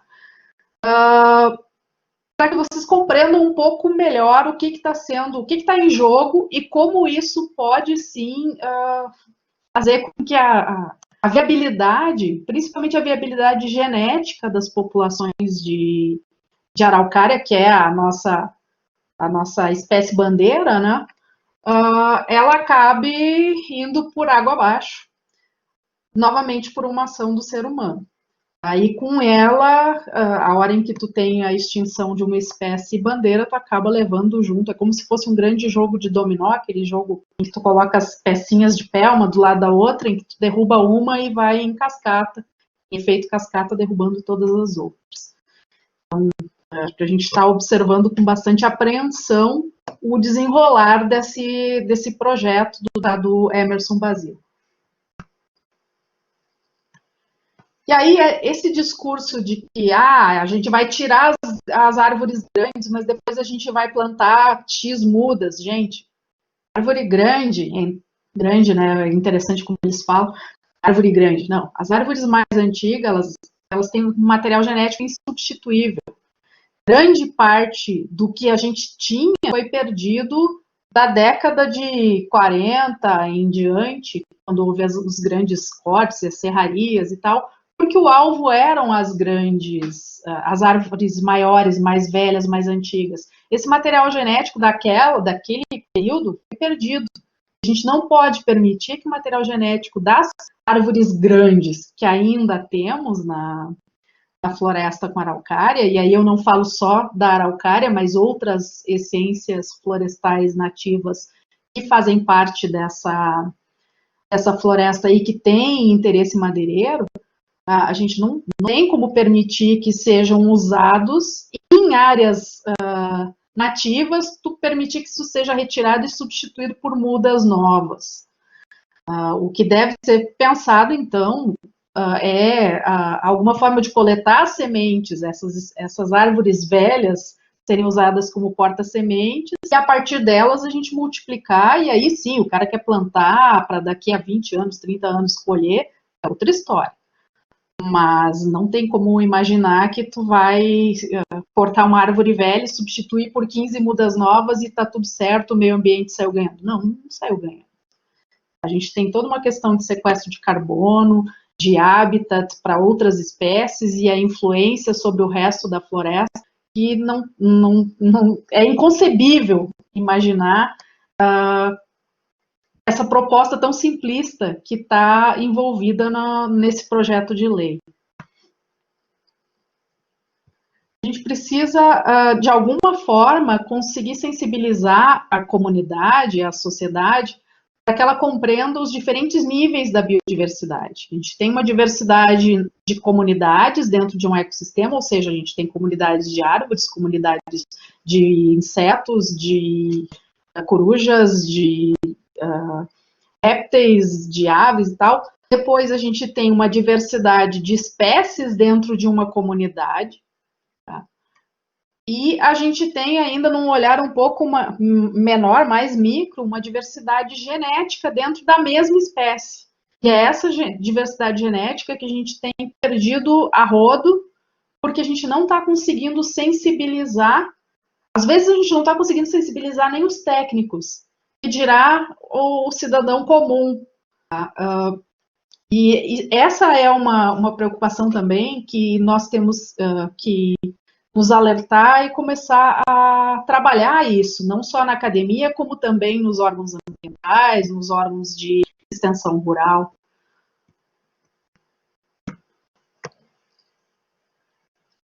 Speaker 2: Para que vocês compreendam um pouco melhor o que está em jogo e como isso pode, sim, fazer com que a viabilidade, principalmente a viabilidade genética das populações de araucária, que é a nossa espécie bandeira, né, ela acabe indo por água abaixo, novamente por uma ação do ser humano. Aí, com ela, a hora em que tu tem a extinção de uma espécie bandeira, tu acaba levando junto, é como se fosse um grande jogo de dominó, aquele jogo em que tu coloca as pecinhas de pé, uma do lado da outra, em que tu derruba uma e vai em cascata, em efeito cascata, derrubando todas as outras. Então, a gente está observando com bastante apreensão o desenrolar desse projeto do Emerson Basile. E aí, esse discurso de que a gente vai tirar as árvores grandes, mas depois a gente vai plantar X mudas. Gente, árvore grande, né, é interessante como eles falam, árvore grande. Não, as árvores mais antigas, elas têm um material genético insubstituível. Grande parte do que a gente tinha foi perdido da década de 40 em diante, quando houve os grandes cortes, as serrarias e tal, porque o alvo eram as árvores maiores, mais velhas, mais antigas. Esse material genético daquele período foi perdido. A gente não pode permitir que o material genético das árvores grandes que ainda temos na floresta com araucária, e aí eu não falo só da araucária, mas outras essências florestais nativas que fazem parte dessa floresta aí que tem interesse madeireiro, a gente não tem como permitir que sejam usados em áreas nativas, tu permitir que isso seja retirado e substituído por mudas novas. O que deve ser pensado, então, é alguma forma de coletar sementes, essas árvores velhas serem usadas como porta-sementes, e a partir delas a gente multiplicar, e aí sim, o cara quer plantar para daqui a 20 anos, 30 anos colher, é outra história. Mas não tem como imaginar que tu vai cortar uma árvore velha e substituir por 15 mudas novas e tá tudo certo, o meio ambiente saiu ganhando. Não saiu ganhando. A gente tem toda uma questão de sequestro de carbono, de habitat para outras espécies e a influência sobre o resto da floresta, que não é inconcebível imaginar essa proposta tão simplista que está envolvida nesse projeto de lei. A gente precisa, de alguma forma, conseguir sensibilizar a comunidade, a sociedade, para que ela compreenda os diferentes níveis da biodiversidade. A gente tem uma diversidade de comunidades dentro de um ecossistema, ou seja, a gente tem comunidades de árvores, comunidades de insetos, de corujas, de répteis, de aves e tal. Depois a gente tem uma diversidade de espécies dentro de uma comunidade. Tá? E a gente tem ainda, num olhar um pouco menor, mais micro, uma diversidade genética dentro da mesma espécie. E é essa diversidade genética que a gente tem perdido a rodo, porque a gente não está conseguindo sensibilizar. Às vezes a gente não está conseguindo sensibilizar nem os técnicos, que dirá o cidadão comum. Tá? E essa é uma preocupação também que nós temos que nos alertar e começar a trabalhar isso, não só na academia, como também nos órgãos ambientais, nos órgãos de extensão rural.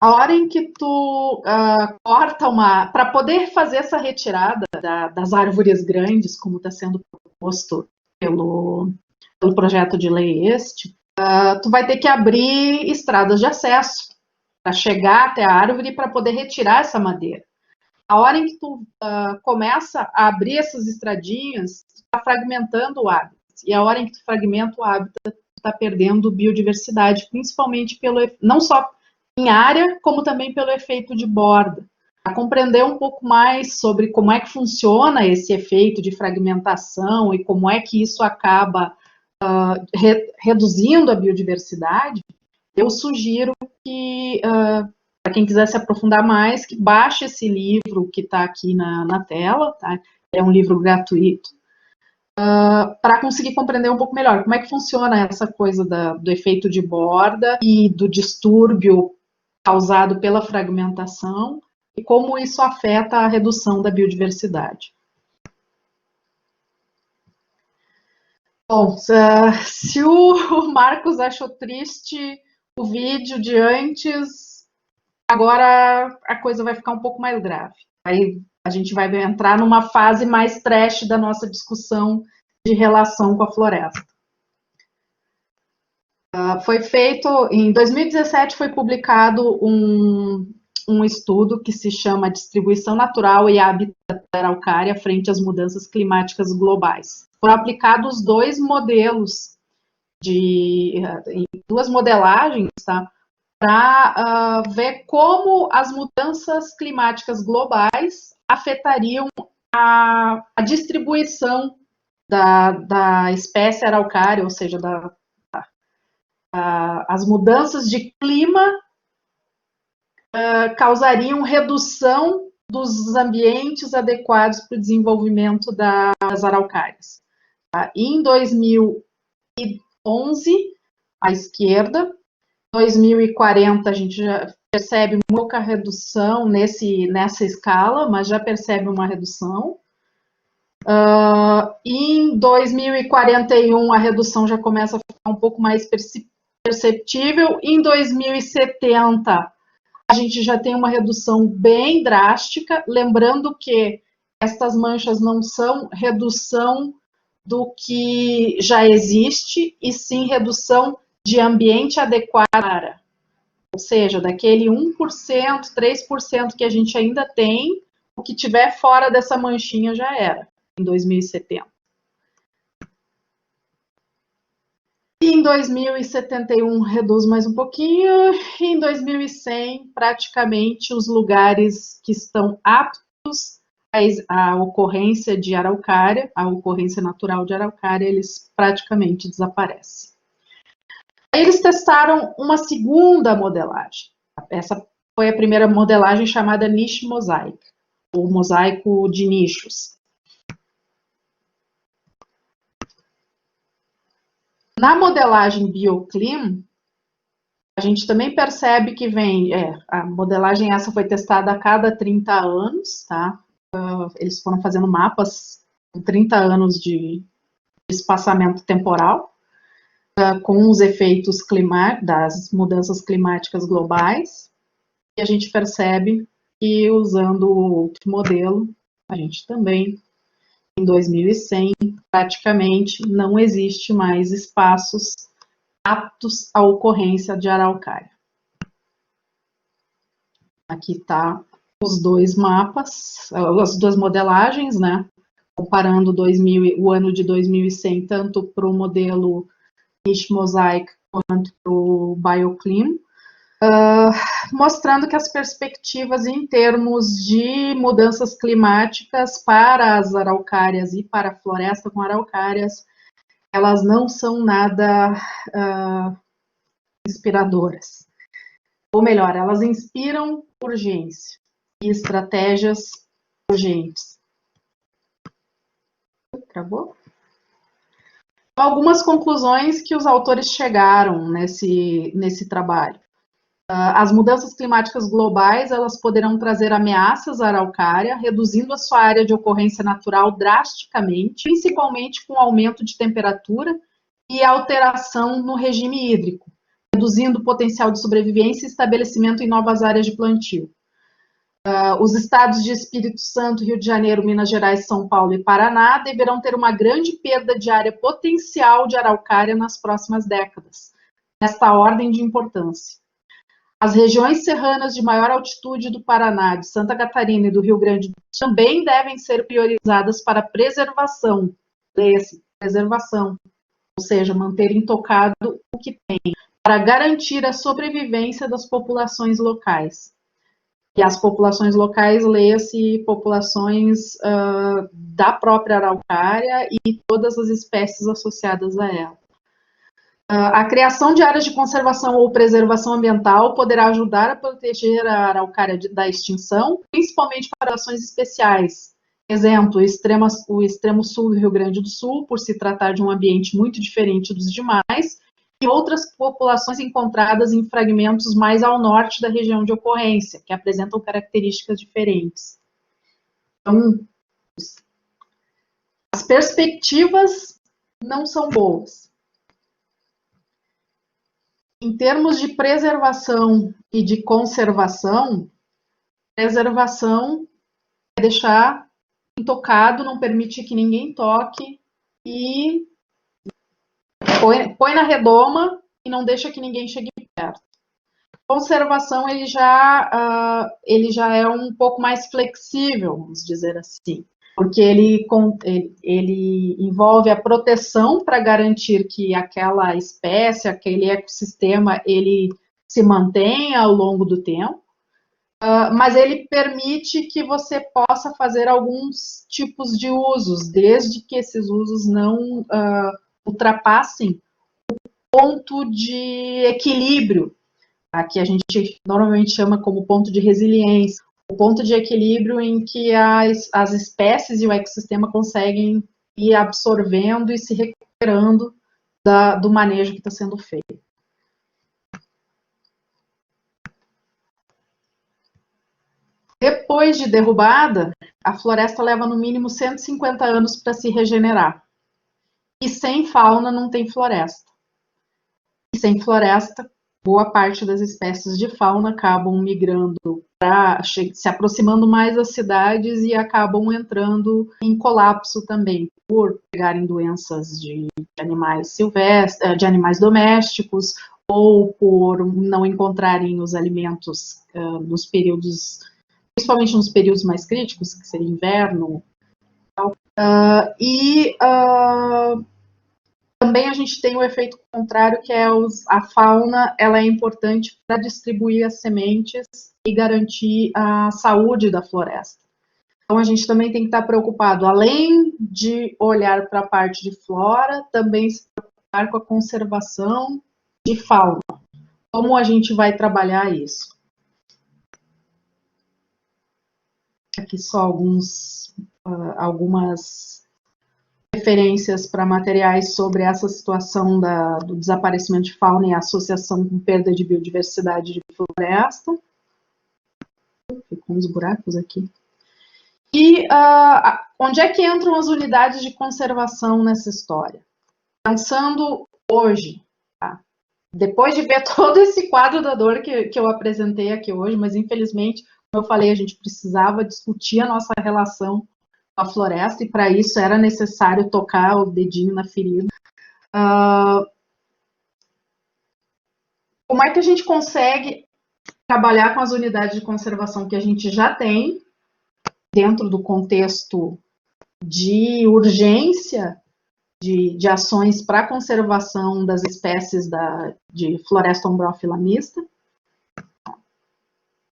Speaker 2: A hora em que tu corta para poder fazer essa retirada das árvores grandes, como está sendo proposto pelo projeto de lei tu vai ter que abrir estradas de acesso para chegar até a árvore para poder retirar essa madeira. A hora em que tu começa a abrir essas estradinhas, tu está fragmentando o hábitat. E a hora em que tu fragmenta o hábitat, tu está perdendo biodiversidade, principalmente não só em área, como também pelo efeito de borda. Para compreender um pouco mais sobre como é que funciona esse efeito de fragmentação e como é que isso acaba reduzindo a biodiversidade, eu sugiro que, para quem quiser se aprofundar mais, que baixe esse livro que está aqui na tela, tá? É um livro gratuito, para conseguir compreender um pouco melhor como é que funciona essa coisa do efeito de borda e do distúrbio causado pela fragmentação e como isso afeta a redução da biodiversidade. Bom, se o Marcos achou triste o vídeo de antes, agora a coisa vai ficar um pouco mais grave. Aí a gente vai entrar numa fase mais trash da nossa discussão de relação com a floresta. Foi feito, em 2017 foi publicado um estudo que se chama Distribuição Natural e Hábitat da Araucária frente às mudanças climáticas globais. Foram aplicados dois modelos, duas modelagens, tá? Para ver como as mudanças climáticas globais afetariam a distribuição da espécie araucária, ou seja, as mudanças de clima causariam redução dos ambientes adequados para o desenvolvimento das araucárias. Tá? Em 2011, à esquerda, 2040 a gente já percebe pouca redução nessa escala, mas já percebe uma redução. Em 2041 a redução já começa a ficar um pouco mais perceptível. Em 2070 a gente já tem uma redução bem drástica, lembrando que estas manchas não são redução do que já existe, e sim redução de ambiente adequado, ou seja, daquele 1%, 3% que a gente ainda tem, o que tiver fora dessa manchinha já era, em 2070. E em 2071 reduz mais um pouquinho, e em 2100 praticamente os lugares que estão aptos à ocorrência de araucária, a ocorrência natural de araucária, eles praticamente desaparecem. Aí eles testaram uma segunda modelagem. Essa foi a primeira modelagem chamada Niche Mosaic, ou mosaico de nichos. Na modelagem BioClim, a gente também percebe que a modelagem essa foi testada a cada 30 anos, tá? Eles foram fazendo mapas com 30 anos de espaçamento temporal, com os efeitos das mudanças climáticas globais, e a gente percebe que, usando o outro modelo, a gente também, em 2100, praticamente não existe mais espaços aptos à ocorrência de araucária. Aqui está os dois mapas, as duas modelagens, né? Comparando o ano de 2100, tanto para o modelo Niche Mosaic quanto para o BioClim, mostrando que as perspectivas em termos de mudanças climáticas para as araucárias e para a floresta com araucárias, elas não são nada inspiradoras. Ou melhor, elas inspiram urgência e estratégias urgentes. Travou? Algumas conclusões que os autores chegaram nesse trabalho. As mudanças climáticas globais, elas poderão trazer ameaças à araucária, reduzindo a sua área de ocorrência natural drasticamente, principalmente com o aumento de temperatura e alteração no regime hídrico, reduzindo o potencial de sobrevivência e estabelecimento em novas áreas de plantio. Os estados de Espírito Santo, Rio de Janeiro, Minas Gerais, São Paulo e Paraná deverão ter uma grande perda de área potencial de araucária nas próximas décadas, nesta ordem de importância. As regiões serranas de maior altitude do Paraná, de Santa Catarina e do Rio Grande do Sul também devem ser priorizadas para preservação, preservação, ou seja, manter intocado o que tem, para garantir a sobrevivência das populações locais. E as populações locais, leia-se populações da própria araucária e todas as espécies associadas a ela. A criação de áreas de conservação ou preservação ambiental poderá ajudar a proteger a araucária da extinção, principalmente para ações especiais. Exemplo, o extremo sul do Rio Grande do Sul, por se tratar de um ambiente muito diferente dos demais, e outras populações encontradas em fragmentos mais ao norte da região de ocorrência, que apresentam características diferentes. Então, as perspectivas não são boas. Em termos de preservação e de conservação, preservação é deixar intocado, não permite que ninguém toque e põe na redoma e não deixa que ninguém chegue perto. Conservação, ele já é um pouco mais flexível, vamos dizer assim, porque ele envolve a proteção para garantir que aquela espécie, aquele ecossistema, ele se mantenha ao longo do tempo, mas ele permite que você possa fazer alguns tipos de usos, desde que esses usos não ultrapassem o ponto de equilíbrio, que a gente normalmente chama como ponto de resiliência, o ponto de equilíbrio em que as espécies e o ecossistema conseguem ir absorvendo e se recuperando do manejo que está sendo feito. Depois de derrubada, a floresta leva no mínimo 150 anos para se regenerar. E sem fauna não tem floresta. E sem floresta, boa parte das espécies de fauna acabam migrando, se aproximando mais das cidades e acabam entrando em colapso também, por pegarem doenças de animais silvestres, de animais domésticos, ou por não encontrarem os alimentos nos períodos, principalmente nos períodos mais críticos, que seria inverno. Também a gente tem o efeito contrário, que é a fauna, ela é importante para distribuir as sementes e garantir a saúde da floresta. Então a gente também tem que estar preocupado, além de olhar para a parte de flora, também se preocupar com a conservação de fauna. Como a gente vai trabalhar isso? Aqui só algumas referências para materiais sobre essa situação do desaparecimento de fauna e a associação com perda de biodiversidade de floresta. Ficam uns buracos aqui. E onde é que entram as unidades de conservação nessa história? Pensando hoje, tá? Depois de ver todo esse quadro da dor que eu apresentei aqui hoje, mas infelizmente, como eu falei, a gente precisava discutir a nossa relação com a floresta, e para isso era necessário tocar o dedinho na ferida. Como é que a gente consegue trabalhar com as unidades de conservação que a gente já tem, dentro do contexto de urgência de ações para a conservação das espécies de floresta ombrófila mista?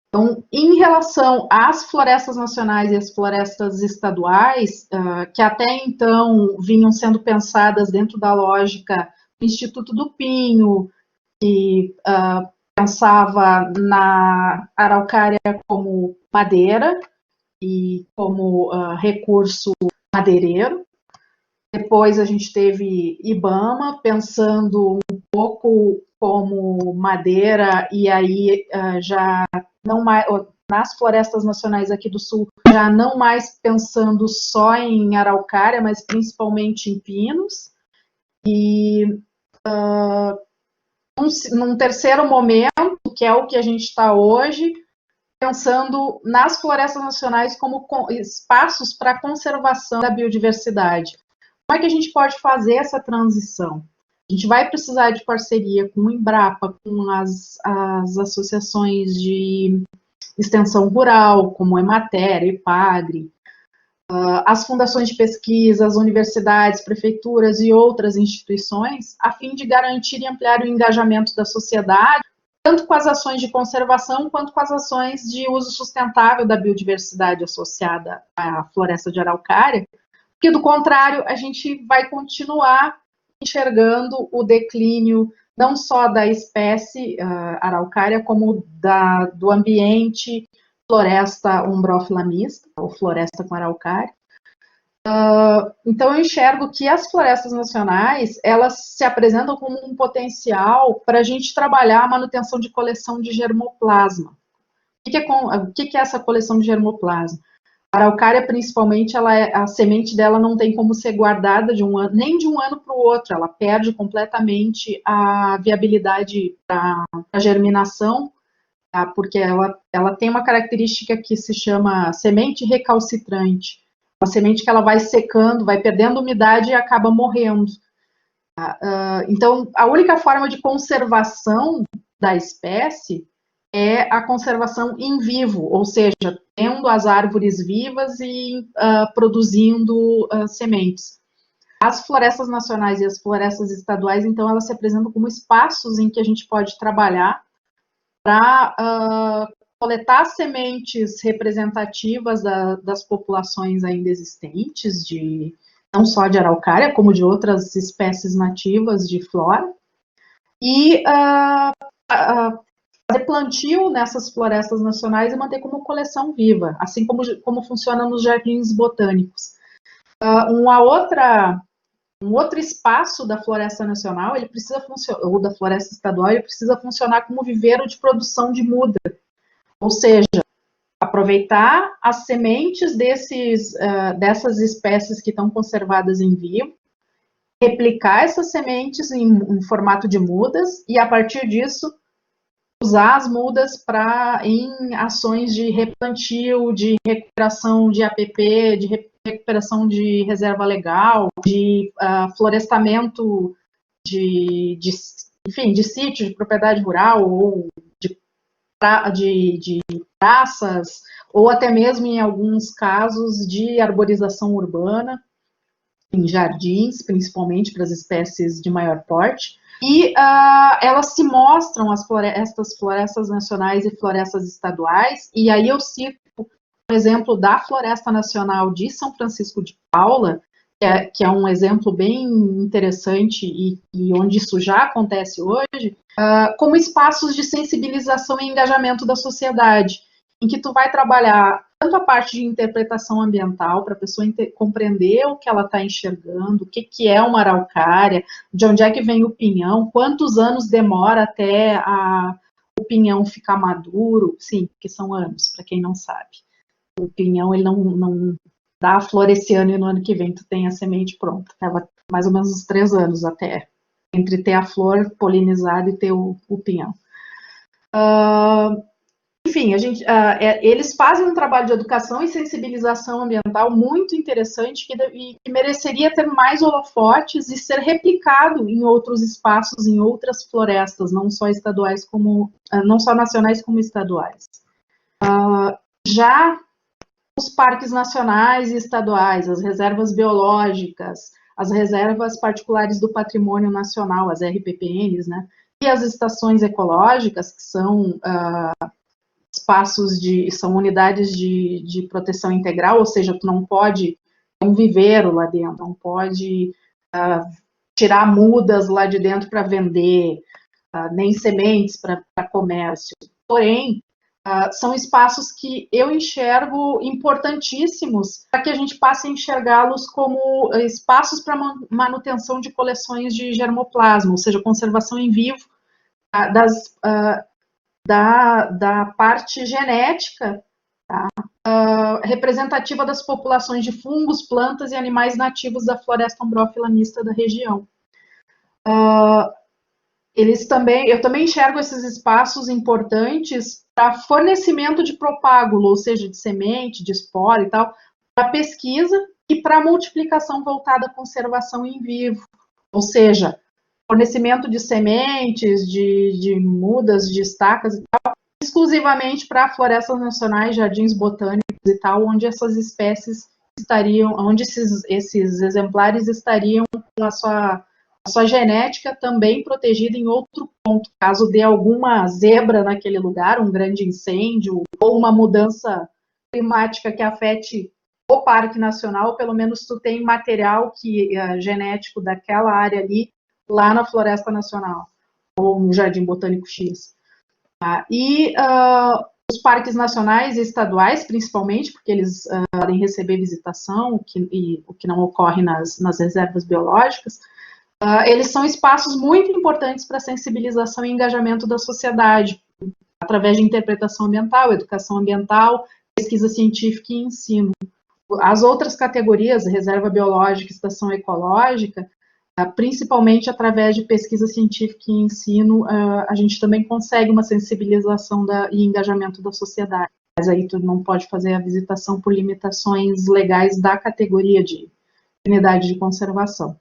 Speaker 2: Então, em relação às florestas nacionais e às florestas estaduais, que até então vinham sendo pensadas dentro da lógica do Instituto do Pinho, que pensava na araucária como madeira e como recurso madeireiro. Depois a gente teve IBAMA, pensando um pouco como madeira, e aí já não mais, nas florestas nacionais aqui do Sul, já não mais pensando só em araucária, mas principalmente em pinos. E num terceiro momento, que é o que a gente está hoje, pensando nas florestas nacionais como espaços para a conservação da biodiversidade. Como é que a gente pode fazer essa transição? A gente vai precisar de parceria com o Embrapa, com as associações de extensão rural, como Emater, Epagre, as fundações de pesquisa, as universidades, prefeituras e outras instituições, a fim de garantir e ampliar o engajamento da sociedade, tanto com as ações de conservação, quanto com as ações de uso sustentável da biodiversidade associada à floresta de araucária, porque, do contrário, a gente vai continuar enxergando o declínio não só da espécie araucária, como do ambiente floresta umbrófila mista, ou floresta com araucária. Então, eu enxergo que as florestas nacionais, elas se apresentam como um potencial para a gente trabalhar a manutenção de coleção de germoplasma. O que é essa coleção de germoplasma? A araucária, principalmente, a semente dela não tem como ser guardada nem de um ano para o outro, ela perde completamente a viabilidade para a germinação, tá? Porque ela tem uma característica que se chama semente recalcitrante, uma semente que ela vai secando, vai perdendo umidade e acaba morrendo. Então, a única forma de conservação da espécie é a conservação em vivo, ou seja, tendo as árvores vivas e produzindo sementes. As florestas nacionais e as florestas estaduais, então, elas se apresentam como espaços em que a gente pode trabalhar para coletar sementes representativas das populações ainda existentes, não só de araucária, como de outras espécies nativas de flora, e fazer plantio nessas florestas nacionais e manter como coleção viva, assim como funciona nos jardins botânicos. Um outro espaço da floresta nacional, ele precisa funcionar, ou da floresta estadual, ele precisa funcionar como viveiro de produção de muda, ou seja, aproveitar as sementes dessas espécies que estão conservadas em vivo, replicar essas sementes em formato de mudas e, a partir disso, usar as mudas em ações de replantio, de recuperação de APP, de recuperação de reserva legal, de florestamento de sítio, de propriedade rural, ou de praças, ou até mesmo, em alguns casos, de arborização urbana, em jardins, principalmente para as espécies de maior porte. E elas se mostram, estas florestas nacionais e florestas estaduais, e aí eu cito o exemplo da Floresta Nacional de São Francisco de Paula, que é um exemplo bem interessante e onde isso já acontece hoje, como espaços de sensibilização e engajamento da sociedade, em que tu vai trabalhar tanto a parte de interpretação ambiental, para a pessoa compreender o que ela está enxergando, o que é uma araucária, de onde é que vem o pinhão, quantos anos demora até o pinhão ficar maduro, sim, porque são anos, para quem não sabe. O pinhão, ele não dá a flor esse ano e no ano que vem tu tem a semente pronta. Leva mais ou menos uns 3 anos até, entre ter a flor polinizada e ter o pinhão. Enfim, eles fazem um trabalho de educação e sensibilização ambiental muito interessante que mereceria ter mais holofotes e ser replicado em outros espaços, em outras florestas, não só nacionais como estaduais. Já os parques nacionais e estaduais, as reservas biológicas, as reservas particulares do patrimônio nacional, as RPPNs, né, e as estações ecológicas, que são são unidades de proteção integral, ou seja, tu não pode ter um viveiro lá dentro, não pode tirar mudas lá de dentro para vender, nem sementes para comércio. Porém, são espaços que eu enxergo importantíssimos para que a gente passe a enxergá-los como espaços para manutenção de coleções de germoplasma, ou seja, conservação em vivo da parte genética, tá? Representativa das populações de fungos, plantas e animais nativos da floresta umbrófila mista da região. Eu também enxergo esses espaços importantes para fornecimento de propágulo, ou seja, de semente, de espora e tal, para pesquisa e para multiplicação voltada à conservação em vivo. Ou seja, fornecimento de sementes, de mudas, de estacas e tal, exclusivamente para florestas nacionais, jardins botânicos e tal, onde essas espécies estariam, onde esses exemplares estariam com a sua genética também protegida em outro ponto, caso dê alguma zebra naquele lugar, um grande incêndio, ou uma mudança climática que afete o Parque Nacional, pelo menos tu tem material genético daquela área ali, lá na Floresta Nacional, ou no Jardim Botânico X. Os parques nacionais e estaduais, principalmente, porque eles podem receber visitação, o que não ocorre nas reservas biológicas, eles são espaços muito importantes para sensibilização e engajamento da sociedade, através de interpretação ambiental, educação ambiental, pesquisa científica e ensino. As outras categorias, reserva biológica, estação ecológica, principalmente através de pesquisa científica e ensino, a gente também consegue uma sensibilização e engajamento da sociedade. Mas aí tu não pode fazer a visitação por limitações legais da categoria de unidade de conservação.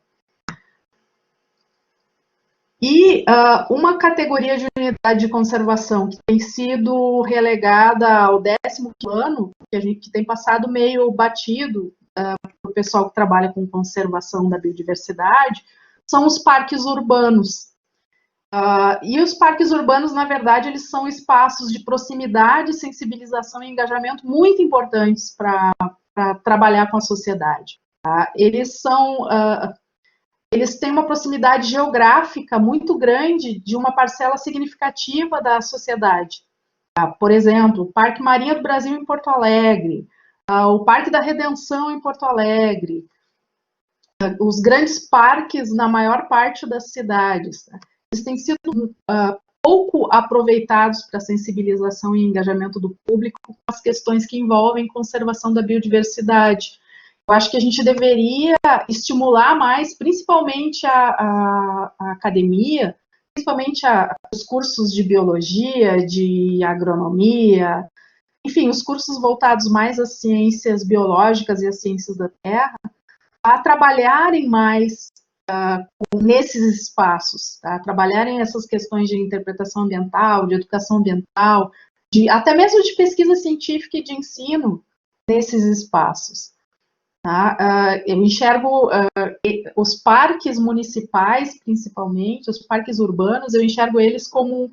Speaker 2: E uma categoria de unidade de conservação que tem sido relegada ao 10º ano, que tem passado meio batido para o pessoal que trabalha com conservação da biodiversidade, são os parques urbanos. E os parques urbanos, na verdade, eles são espaços de proximidade, sensibilização e engajamento muito importantes para trabalhar com a sociedade. Eles têm uma proximidade geográfica muito grande de uma parcela significativa da sociedade. Por exemplo, o Parque Marinha do Brasil em Porto Alegre, o Parque da Redenção em Porto Alegre, os grandes parques na maior parte das cidades. Eles têm sido pouco aproveitados para sensibilização e engajamento do público com as questões que envolvem conservação da biodiversidade. Eu acho que a gente deveria estimular mais, principalmente a academia, principalmente os cursos de biologia, de agronomia, enfim, os cursos voltados mais às ciências biológicas e às ciências da terra, a trabalharem mais nesses espaços, tá? Trabalharem essas questões de interpretação ambiental, de educação ambiental, até mesmo de pesquisa científica e de ensino nesses espaços. Tá? Eu enxergo os parques municipais, principalmente, os parques urbanos, eu enxergo eles como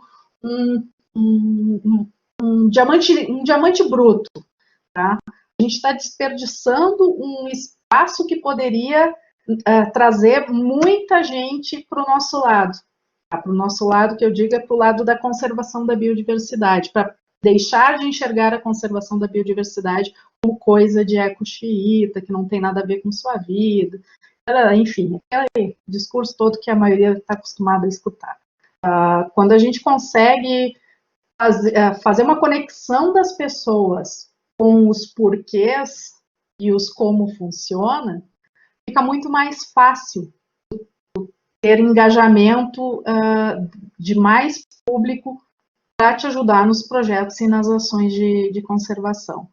Speaker 2: um diamante bruto. Tá? A gente está desperdiçando um espaço que poderia trazer muita gente para o nosso lado. Tá? Para o nosso lado, que eu digo, é para o lado da conservação da biodiversidade, para deixar de enxergar a conservação da biodiversidade como coisa de eco-xiita, que não tem nada a ver com sua vida, enfim, aquele discurso todo que a maioria está acostumada a escutar. Quando a gente consegue fazer uma conexão das pessoas com os porquês e os como funciona, fica muito mais fácil ter engajamento de mais público para te ajudar nos projetos e nas ações de conservação.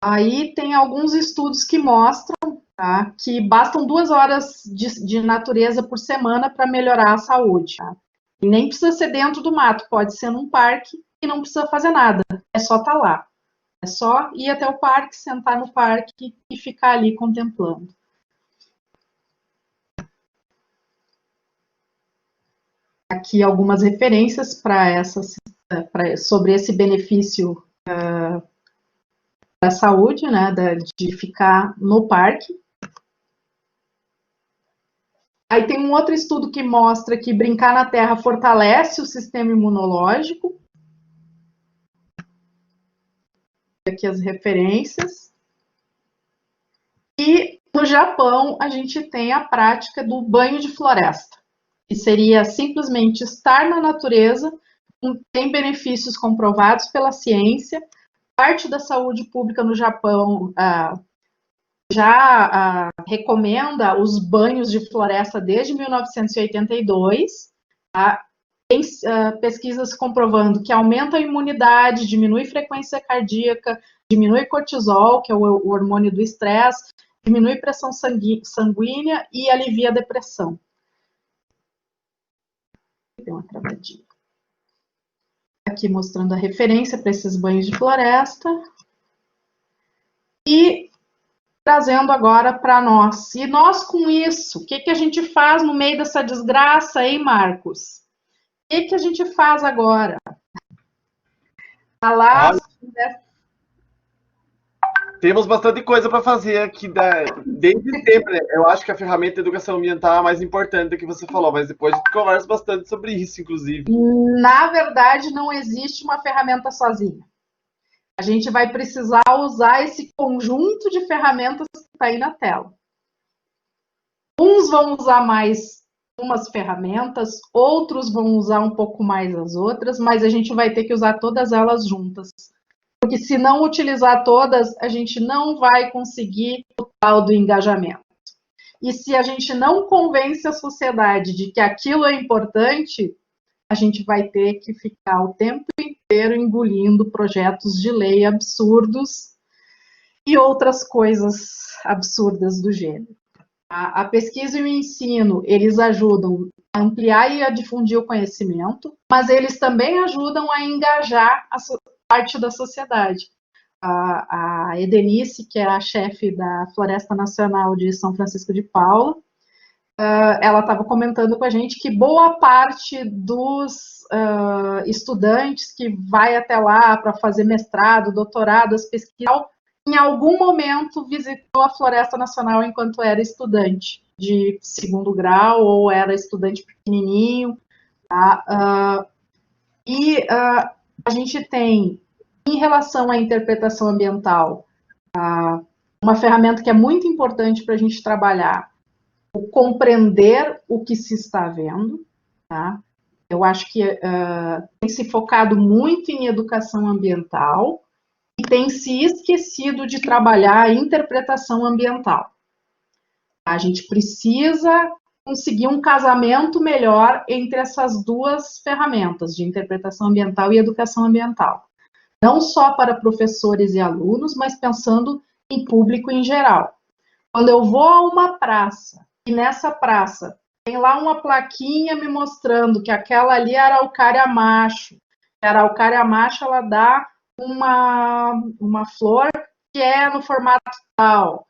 Speaker 2: Aí tem alguns estudos que mostram, tá, que bastam 2 horas de natureza por semana para melhorar a saúde. Tá? E nem precisa ser dentro do mato, pode ser num parque e não precisa fazer nada, é só estar lá. É só ir até o parque, sentar no parque e ficar ali contemplando. Aqui algumas referências sobre esse benefício para a saúde, né, de ficar no parque. Aí tem um outro estudo que mostra que brincar na terra fortalece o sistema imunológico. Aqui as referências. E no Japão a gente tem a prática do banho de floresta, que seria simplesmente estar na natureza, tem benefícios comprovados pela ciência. Parte da saúde pública no Japão já recomenda os banhos de floresta desde 1982. Tá? Tem pesquisas comprovando que aumenta a imunidade, diminui frequência cardíaca, diminui cortisol, que é o hormônio do estresse, diminui pressão sanguínea e alivia a depressão. Deu uma travadinha. Aqui mostrando a referência para esses banhos de floresta. E trazendo agora para nós. E nós com isso, o que a gente faz no meio dessa desgraça, hein, Marcos? O que a gente faz agora?
Speaker 1: Temos bastante coisa para fazer aqui desde sempre, né? Eu acho que a ferramenta de educação ambiental é a mais importante do que você falou, mas depois a gente conversa bastante sobre isso, inclusive.
Speaker 2: Na verdade, não existe uma ferramenta sozinha. A gente vai precisar usar esse conjunto de ferramentas que está aí na tela. Uns vão usar mais umas ferramentas, outros vão usar um pouco mais as outras, mas a gente vai ter que usar todas elas juntas. Porque se não utilizar todas, a gente não vai conseguir o tal do engajamento. E se a gente não convence a sociedade de que aquilo é importante, a gente vai ter que ficar o tempo inteiro engolindo projetos de lei absurdos e outras coisas absurdas do gênero. A pesquisa e o ensino, eles ajudam a ampliar e a difundir o conhecimento, mas eles também ajudam a engajar a parte da sociedade. A Edenice, que é a chefe da Floresta Nacional de São Francisco de Paula, ela estava comentando com a gente que boa parte dos estudantes que vai até lá para fazer mestrado, doutorado, as pesquisas, em algum momento visitou a Floresta Nacional enquanto era estudante de segundo grau ou era estudante pequenininho. Tá? A gente tem, em relação à interpretação ambiental, uma ferramenta que é muito importante para a gente trabalhar, o compreender o que se está vendo. Tá? Eu acho que tem se focado muito em educação ambiental e tem se esquecido de trabalhar a interpretação ambiental. A gente precisa conseguir um casamento melhor entre essas duas ferramentas, de interpretação ambiental e educação ambiental. Não só para professores e alunos, mas pensando em público em geral. Quando eu vou a uma praça, e nessa praça tem lá uma plaquinha me mostrando que aquela ali é araucária macho. A araucária macho, ela dá uma flor que é no formato tal.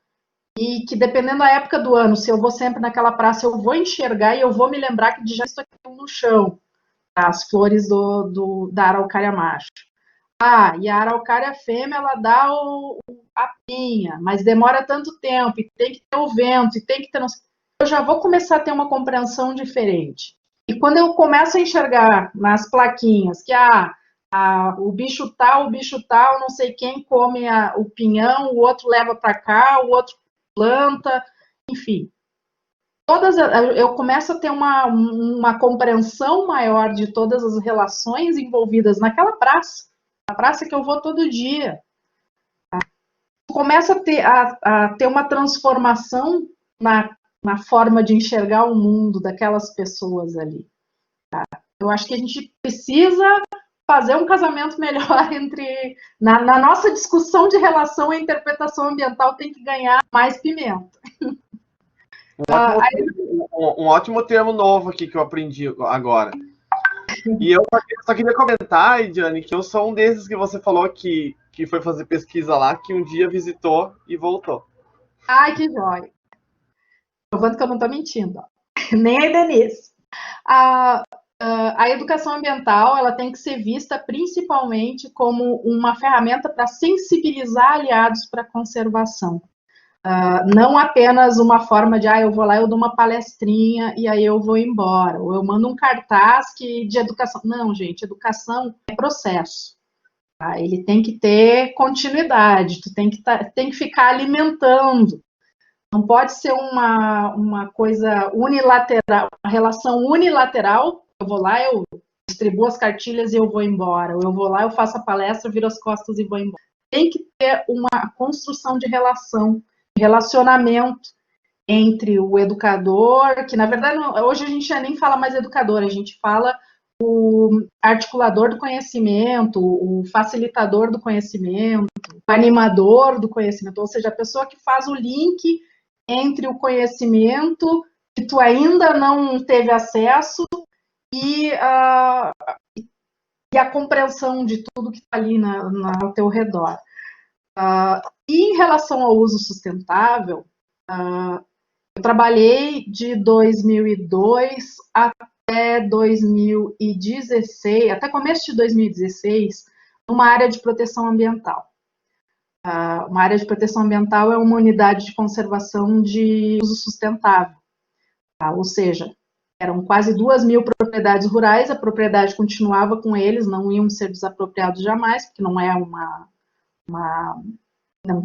Speaker 2: E que dependendo da época do ano, se eu vou sempre naquela praça, eu vou enxergar e eu vou me lembrar que já estou aqui no chão, as flores da araucária macho. E a araucária fêmea, ela dá a pinha, mas demora tanto tempo, e tem que ter o vento, e tem que ter... Eu já vou começar a ter uma compreensão diferente. E quando eu começo a enxergar nas plaquinhas que o bicho tal, não sei quem come o pinhão, o outro leva para cá, o outro planta, enfim. Eu começo a ter uma compreensão maior de todas as relações envolvidas naquela praça, a praça que eu vou todo dia. Começa a ter uma transformação na forma de enxergar o mundo daquelas pessoas ali. Tá? Eu acho que a gente precisa fazer um casamento melhor entre... Na nossa discussão de relação, a interpretação ambiental tem que ganhar mais pimenta.
Speaker 1: Um ótimo termo novo aqui que eu aprendi agora. E eu só queria comentar, Ediane, que eu sou um desses que você falou que foi fazer pesquisa lá, que um dia visitou e voltou.
Speaker 2: Ai, que jóia. Provando que eu não estou mentindo. Nem a Denise. A educação ambiental, ela tem que ser vista principalmente como uma ferramenta para sensibilizar aliados para a conservação. Não apenas uma forma de, eu vou lá, eu dou uma palestrinha e aí eu vou embora, ou eu mando um cartaz de educação. Não, gente, educação é processo. Tá? Ele tem que ter continuidade, tu tem que ficar alimentando. Não pode ser uma coisa unilateral, uma relação unilateral. Eu vou lá, eu distribuo as cartilhas e eu vou embora. Ou eu vou lá, eu faço a palestra, viro as costas e vou embora. Tem que ter uma construção de relacionamento entre o educador, que na verdade hoje a gente já nem fala mais educador, a gente fala o articulador do conhecimento, o facilitador do conhecimento, o animador do conhecimento, ou seja, a pessoa que faz o link entre o conhecimento que tu ainda não teve acesso e a compreensão de tudo que está ali ao teu redor. E em relação ao uso sustentável, eu trabalhei de 2002 até 2016, até começo de 2016, numa área de proteção ambiental. Uma área de proteção ambiental é uma unidade de conservação de uso sustentável, ou seja, eram quase 2.000 propriedades rurais, a propriedade continuava com eles, não iam ser desapropriados jamais, porque não é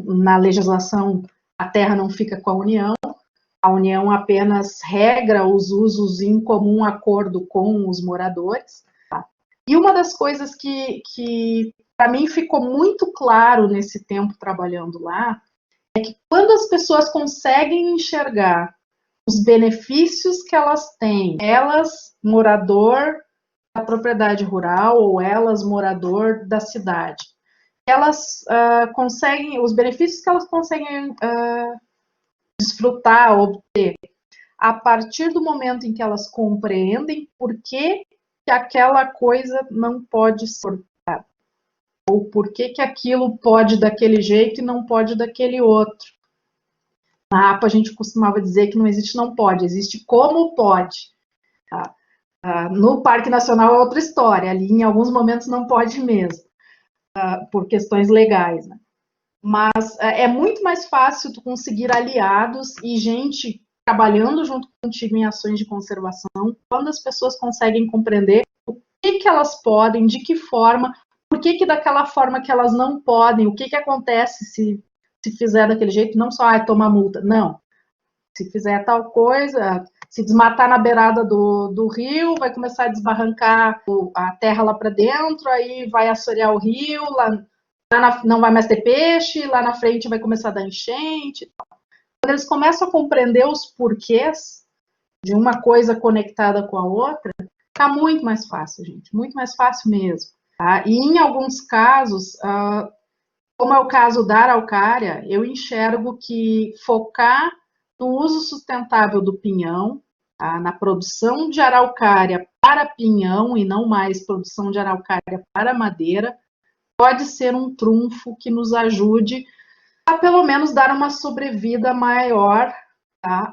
Speaker 2: na legislação, a terra não fica com a União apenas regra os usos em comum acordo com os moradores. Tá? E uma das coisas que para mim ficou muito claro nesse tempo trabalhando lá, é que quando as pessoas conseguem enxergar os benefícios que elas têm, elas, morador da propriedade rural, ou elas, morador da cidade, elas conseguem, os benefícios que elas conseguem desfrutar, obter, a partir do momento em que elas compreendem por que aquela coisa não pode ser, ou por que aquilo pode daquele jeito e não pode daquele outro. Na APA a gente costumava dizer que não existe não pode, existe como pode. Tá? No Parque Nacional é outra história, ali em alguns momentos não pode mesmo, por questões legais, né? Mas é muito mais fácil tu conseguir aliados e gente trabalhando junto contigo em ações de conservação, quando as pessoas conseguem compreender o que elas podem, de que forma, por que daquela forma que elas não podem, o que acontece se fizer daquele jeito, não só tomar multa, não. Se fizer tal coisa, se desmatar na beirada do rio, vai começar a desbarrancar a terra lá para dentro, aí vai assorear o rio, não vai mais ter peixe, lá na frente vai começar a dar enchente. Quando eles começam a compreender os porquês de uma coisa conectada com a outra, fica muito mais fácil, gente, muito mais fácil mesmo. Tá? E em alguns casos, como é o caso da araucária, eu enxergo que focar no uso sustentável do pinhão, tá? Na produção de araucária para pinhão e não mais produção de araucária para madeira, pode ser um trunfo que nos ajude a pelo menos dar uma sobrevida maior, tá?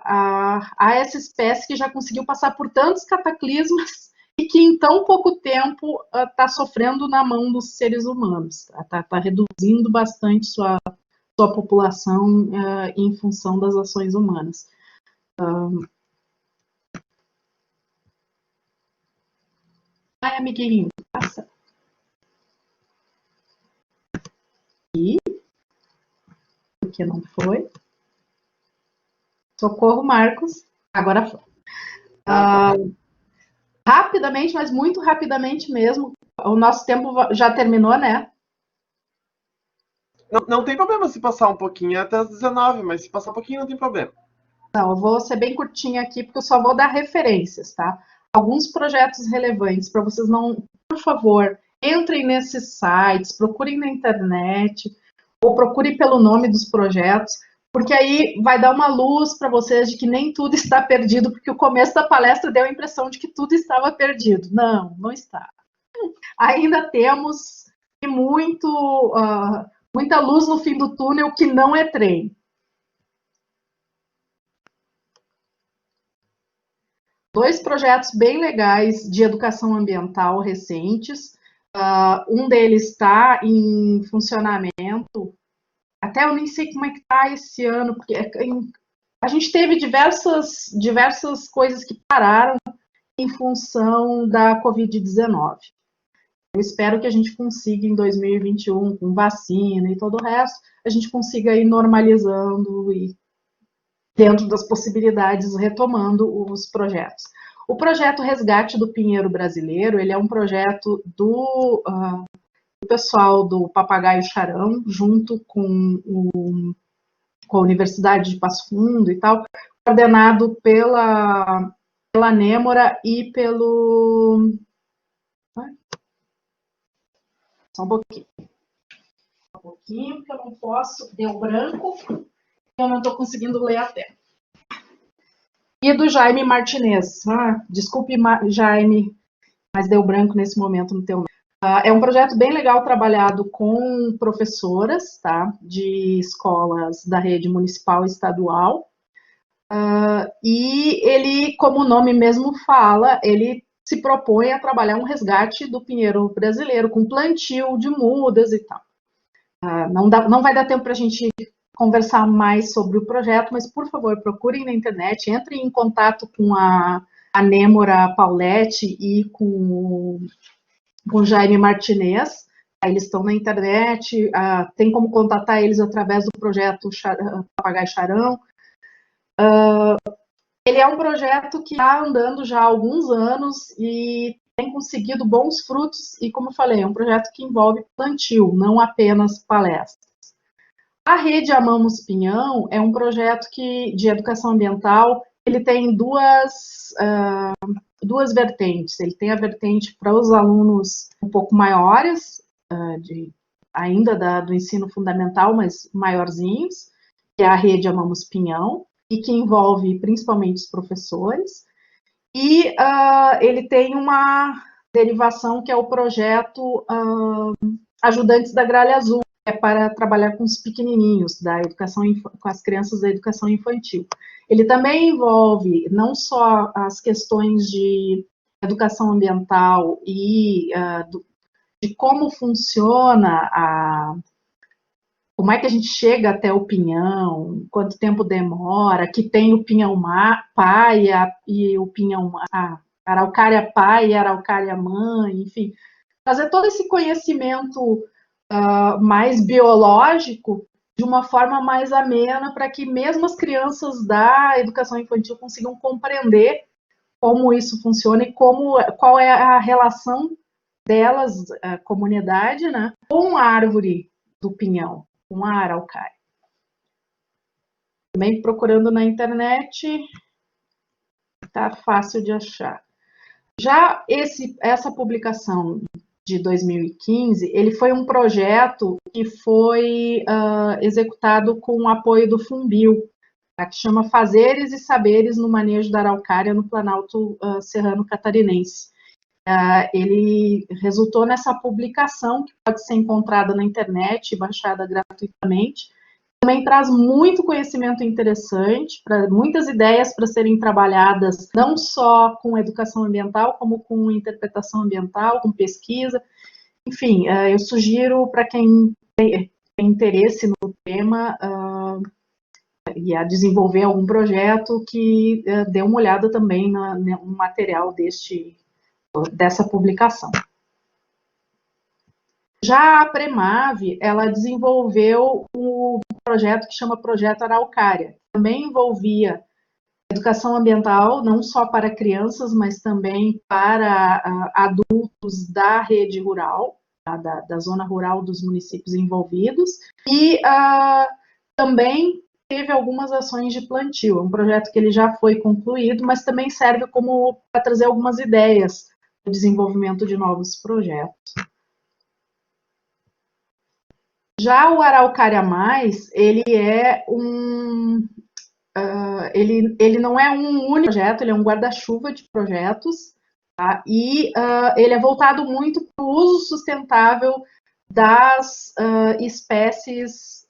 Speaker 2: a essa espécie que já conseguiu passar por tantos cataclismas e que em tão pouco tempo está sofrendo na mão dos seres humanos, está reduzindo bastante sua população em função das ações humanas. Ai, amiguinho, passa. E porque não foi. Socorro, Marcos. Agora foi. Rapidamente, mas muito rapidamente mesmo. O nosso tempo já terminou, né?
Speaker 1: Não tem problema se passar um pouquinho até as 19, mas se passar um pouquinho não tem problema.
Speaker 2: Não, eu vou ser bem curtinha aqui, porque eu só vou dar referências, tá? Alguns projetos relevantes para vocês não... Por favor, entrem nesses sites, procurem na internet, ou procurem pelo nome dos projetos, porque aí vai dar uma luz para vocês de que nem tudo está perdido, porque o começo da palestra deu a impressão de que tudo estava perdido. Não, não está. Ainda temos muita luz no fim do túnel que não é trem. Dois projetos bem legais de educação ambiental recentes. Um deles está em funcionamento. Até eu nem sei como é que está esse ano, porque a gente teve diversas coisas que pararam em função da Covid-19. Eu espero que a gente consiga, em 2021, com vacina e todo o resto, a gente consiga ir normalizando e, dentro das possibilidades, retomando os projetos. O projeto Resgate do Pinheiro Brasileiro, ele é um projeto do pessoal do Papagaio Charão, junto com a Universidade de Passo Fundo e tal, coordenado pela Nêmora e pelo Só um pouquinho. Porque eu não posso, deu branco, eu não estou conseguindo ler a tela. E do Jaime Martinez. Desculpe, Jaime, mas deu branco nesse momento no teu nome. É um projeto bem legal trabalhado com professoras, tá, de escolas da rede municipal e estadual. E ele, como o nome mesmo fala, ele se propõe a trabalhar um resgate do pinheiro brasileiro, com plantio de mudas e tal. Não vai dar tempo para a gente conversar mais sobre o projeto, mas, por favor, procurem na internet, entrem em contato com a Nêmora Pauletti e com o Jaime Martinez. Eles estão na internet, tem como contatar eles através do projeto Papagaio Charão. Ele é um projeto que está andando já há alguns anos e tem conseguido bons frutos e, como eu falei, é um projeto que envolve plantio, não apenas palestras. A Rede Amamos Pinhão é um projeto de educação ambiental, ele tem duas vertentes. Ele tem a vertente para os alunos um pouco maiores, ainda do ensino fundamental, mas maiorzinhos, que é a Rede Amamos Pinhão, e que envolve principalmente os professores. E ele tem uma derivação que é o projeto Ajudantes da Gralha Azul, que é para trabalhar com os pequenininhos, com as crianças da educação infantil. Ele também envolve não só as questões de educação ambiental e de como funciona como é que a gente chega até o pinhão, quanto tempo demora, que tem o pinhão pai e o pinhão araucária pai e araucária mãe, enfim, fazer todo esse conhecimento mais biológico de uma forma mais amena, para que mesmo as crianças da educação infantil consigam compreender como isso funciona e qual é a relação delas, a comunidade, né, com a árvore do pinhão, com a araucária. Também procurando na internet, tá fácil de achar. Já essa publicação de 2015, ele foi um projeto que foi executado com o apoio do Funbil, que chama Fazeres e Saberes no Manejo da Araucária no Planalto Serrano Catarinense. Ele resultou nessa publicação, que pode ser encontrada na internet e baixada gratuitamente. Também traz muito conhecimento interessante, muitas ideias para serem trabalhadas, não só com educação ambiental, como com interpretação ambiental, com pesquisa. Enfim, eu sugiro para quem tem interesse no tema e a desenvolver algum projeto, que dê uma olhada também no material dessa publicação. Já a Premave, ela desenvolveu um projeto que chama Projeto Araucária. Também envolvia educação ambiental, não só para crianças, mas também para adultos da rede rural, da zona rural dos municípios envolvidos. E também teve algumas ações de plantio. É um projeto que ele já foi concluído, mas também serve para trazer algumas ideias para o desenvolvimento de novos projetos. Já o Araucária Mais, ele é ele não é um único projeto, ele é um guarda-chuva de projetos, tá? E ele é voltado muito para o uso sustentável das espécies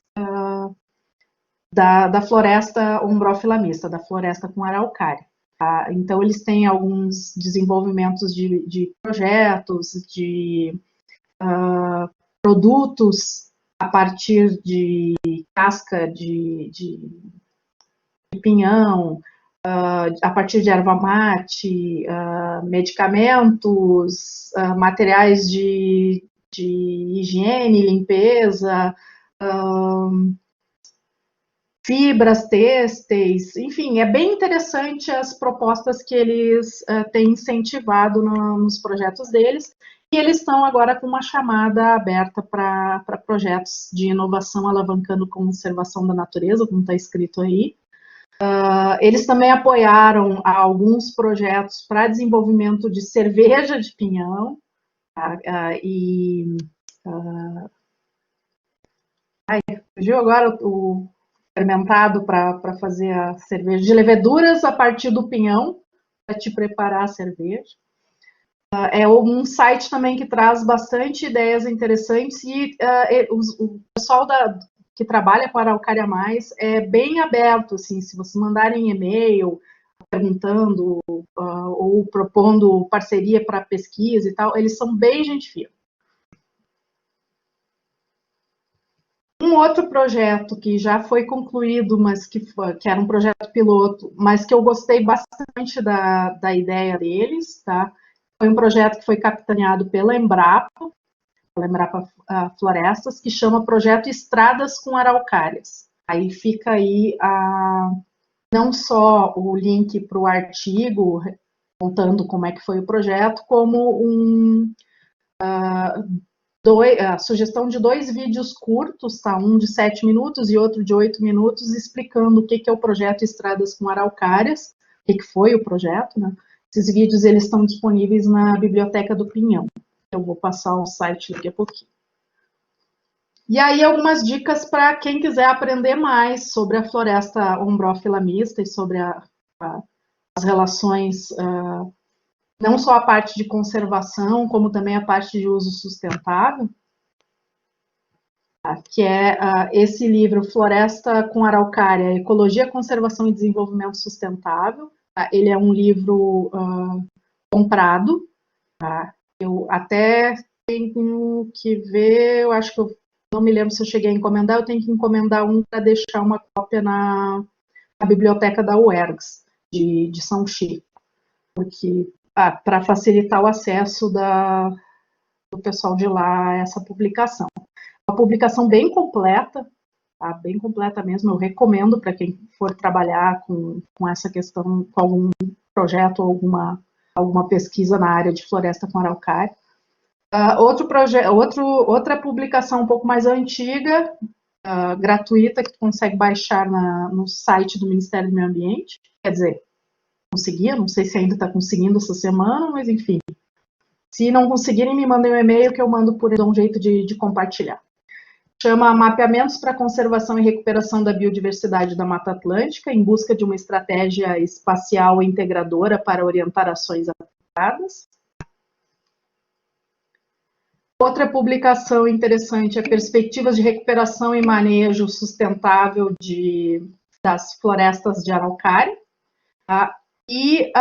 Speaker 2: da floresta umbrófila mista, da floresta com araucária. Tá? Então, eles têm alguns desenvolvimentos de projetos, de produtos a partir de casca de pinhão, a partir de erva mate, medicamentos, materiais de higiene, limpeza, fibras têxteis, enfim, é bem interessante as propostas que eles têm incentivado nos projetos deles. E eles estão agora com uma chamada aberta para projetos de inovação alavancando conservação da natureza, como está escrito aí. Eles também apoiaram alguns projetos para desenvolvimento de cerveja de pinhão, e Fugiu agora o fermentado para fazer a cerveja de leveduras a partir do pinhão, para te preparar a cerveja. É um site também que traz bastante ideias interessantes e o pessoal que trabalha com a Araucária Mais é bem aberto, assim, se vocês mandarem e-mail perguntando ou propondo parceria para pesquisa e tal, eles são bem gente fina. Um outro projeto que já foi concluído, mas que era um projeto piloto, mas que eu gostei bastante da ideia deles, tá? Foi um projeto que foi capitaneado pela Embrapa Florestas, que chama Projeto Estradas com Araucárias. Aí fica aí não só o link para o artigo, contando como é que foi o projeto, como a sugestão de 2 vídeos curtos, tá? Um de 7 minutos e outro de 8 minutos, explicando o que é o projeto Estradas com Araucárias, o que foi o projeto, né? Esses vídeos eles estão disponíveis na Biblioteca do Pinhão. Eu vou passar o site daqui a pouquinho. E aí algumas dicas para quem quiser aprender mais sobre a floresta ombrófila mista e sobre as relações, não só a parte de conservação, como também a parte de uso sustentável, que é esse livro, Floresta com Araucária, Ecologia, Conservação e Desenvolvimento Sustentável. Ele é um livro comprado. Eu até tenho que ver, eu acho que eu não me lembro se eu cheguei a encomendar, eu tenho que encomendar um para deixar uma cópia na biblioteca da UERGS, de São Chico, porque para facilitar o acesso do pessoal de lá a essa publicação. Uma publicação bem completa, tá? Bem completa mesmo, eu recomendo para quem for trabalhar com essa questão, com algum projeto ou alguma pesquisa na área de floresta com araucária. Outra publicação um pouco mais antiga, gratuita, que tu consegue baixar no site do Ministério do Meio Ambiente, quer dizer, conseguia, não sei se ainda está conseguindo essa semana, mas enfim, se não conseguirem, me mandem um e-mail que eu mando por um jeito de compartilhar. Chama Mapeamentos para a Conservação e Recuperação da Biodiversidade da Mata Atlântica, em busca de uma estratégia espacial integradora para orientar ações aplicadas. Outra publicação interessante é Perspectivas de Recuperação e Manejo Sustentável das Florestas de Araucária. Tá? E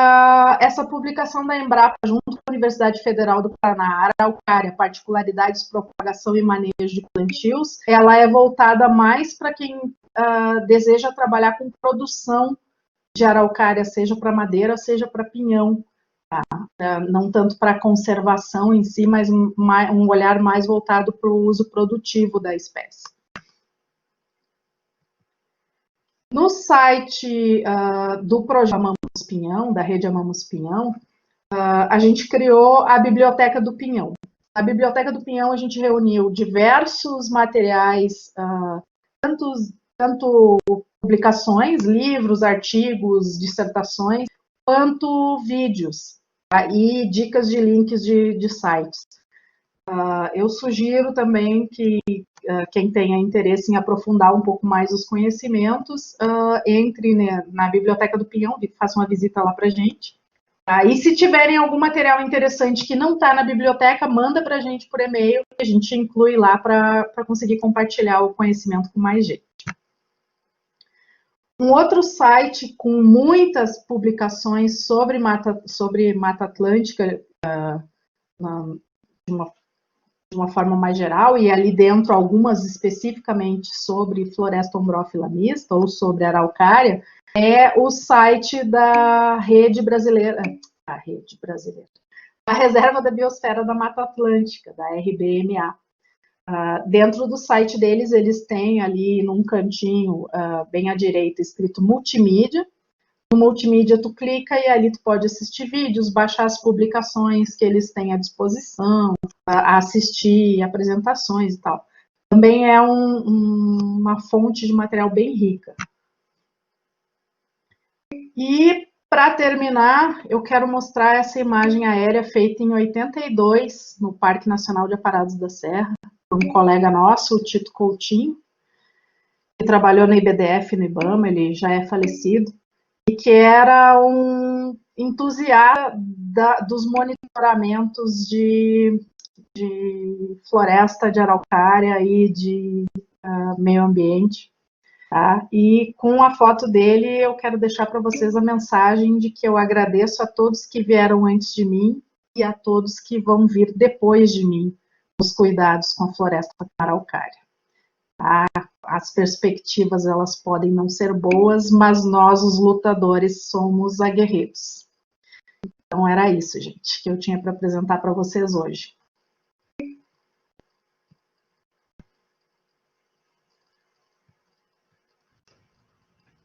Speaker 2: essa publicação da Embrapa, junto com a Universidade Federal do Paraná, Araucária, Particularidades, Propagação e Manejo de Plantios, ela é voltada mais para quem deseja trabalhar com produção de araucária, seja para madeira, seja para pinhão. Tá? Não tanto para conservação em si, mas um olhar mais voltado para o uso produtivo da espécie. No site do projeto Amamos Pinhão, da rede Amamos Pinhão, a gente criou a Biblioteca do Pinhão. Na Biblioteca do Pinhão, a gente reuniu diversos materiais, tanto publicações, livros, artigos, dissertações, quanto vídeos, tá? E dicas de links de sites. Eu sugiro também que quem tenha interesse em aprofundar um pouco mais os conhecimentos, entre na Biblioteca do Pinhão, faça uma visita lá para a gente. Tá? E se tiverem algum material interessante que não está na biblioteca, manda para a gente por e-mail, que a gente inclui lá para conseguir compartilhar o conhecimento com mais gente. Um outro site com muitas publicações sobre Mata Atlântica, de uma forma mais geral, e ali dentro algumas especificamente sobre floresta ombrófila mista ou sobre araucária, é o site da Rede Brasileira, a Reserva da Biosfera da Mata Atlântica, da RBMA. Dentro do site deles, eles têm ali num cantinho, bem à direita, escrito multimídia. No multimídia, tu clica e ali tu pode assistir vídeos, baixar as publicações que eles têm à disposição, assistir apresentações e tal. Também é uma fonte de material bem rica. E, para terminar, eu quero mostrar essa imagem aérea feita em 82, no Parque Nacional de Aparados da Serra. um colega nosso, o Tito Coutinho, que trabalhou na IBDF, no IBAMA, ele já é falecido, e que era um entusiasta dos monitoramentos de floresta de araucária e de meio ambiente. Tá? E com a foto dele, eu quero deixar para vocês a mensagem de que eu agradeço a todos que vieram antes de mim e a todos que vão vir depois de mim nos cuidados com a floresta araucária. Tá? As perspectivas, elas podem não ser boas, mas nós, os lutadores, somos aguerridos. Então, era isso, gente, que eu tinha para apresentar para vocês hoje.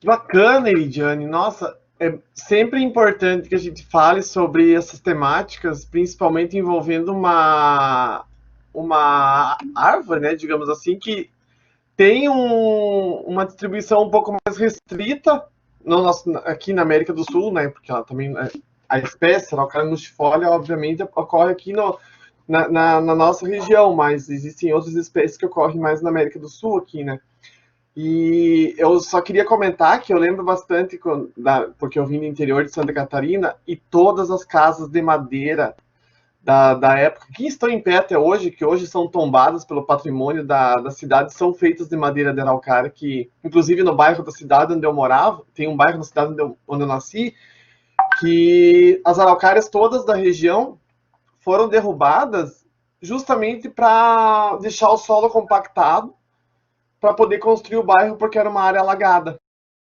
Speaker 1: Bacana, Elidiane. Nossa, é sempre importante que a gente fale sobre essas temáticas, principalmente envolvendo uma árvore, né, digamos assim, que tem uma distribuição um pouco mais restrita aqui na América do Sul, né, porque ela também, a espécie, a araucária nustifolia, obviamente, ocorre aqui na nossa região, mas existem outras espécies que ocorrem mais na América do Sul aqui, né. E eu só queria comentar que eu lembro bastante, porque eu vim do interior de Santa Catarina, e todas as casas de madeira da época, que estão em pé até hoje, que hoje são tombadas pelo patrimônio da cidade, são feitas de madeira de araucária, que, inclusive no bairro da cidade onde eu morava, tem um bairro na cidade onde eu nasci, que as araucárias todas da região foram derrubadas justamente para deixar o solo compactado, para poder construir o bairro, porque era uma área alagada.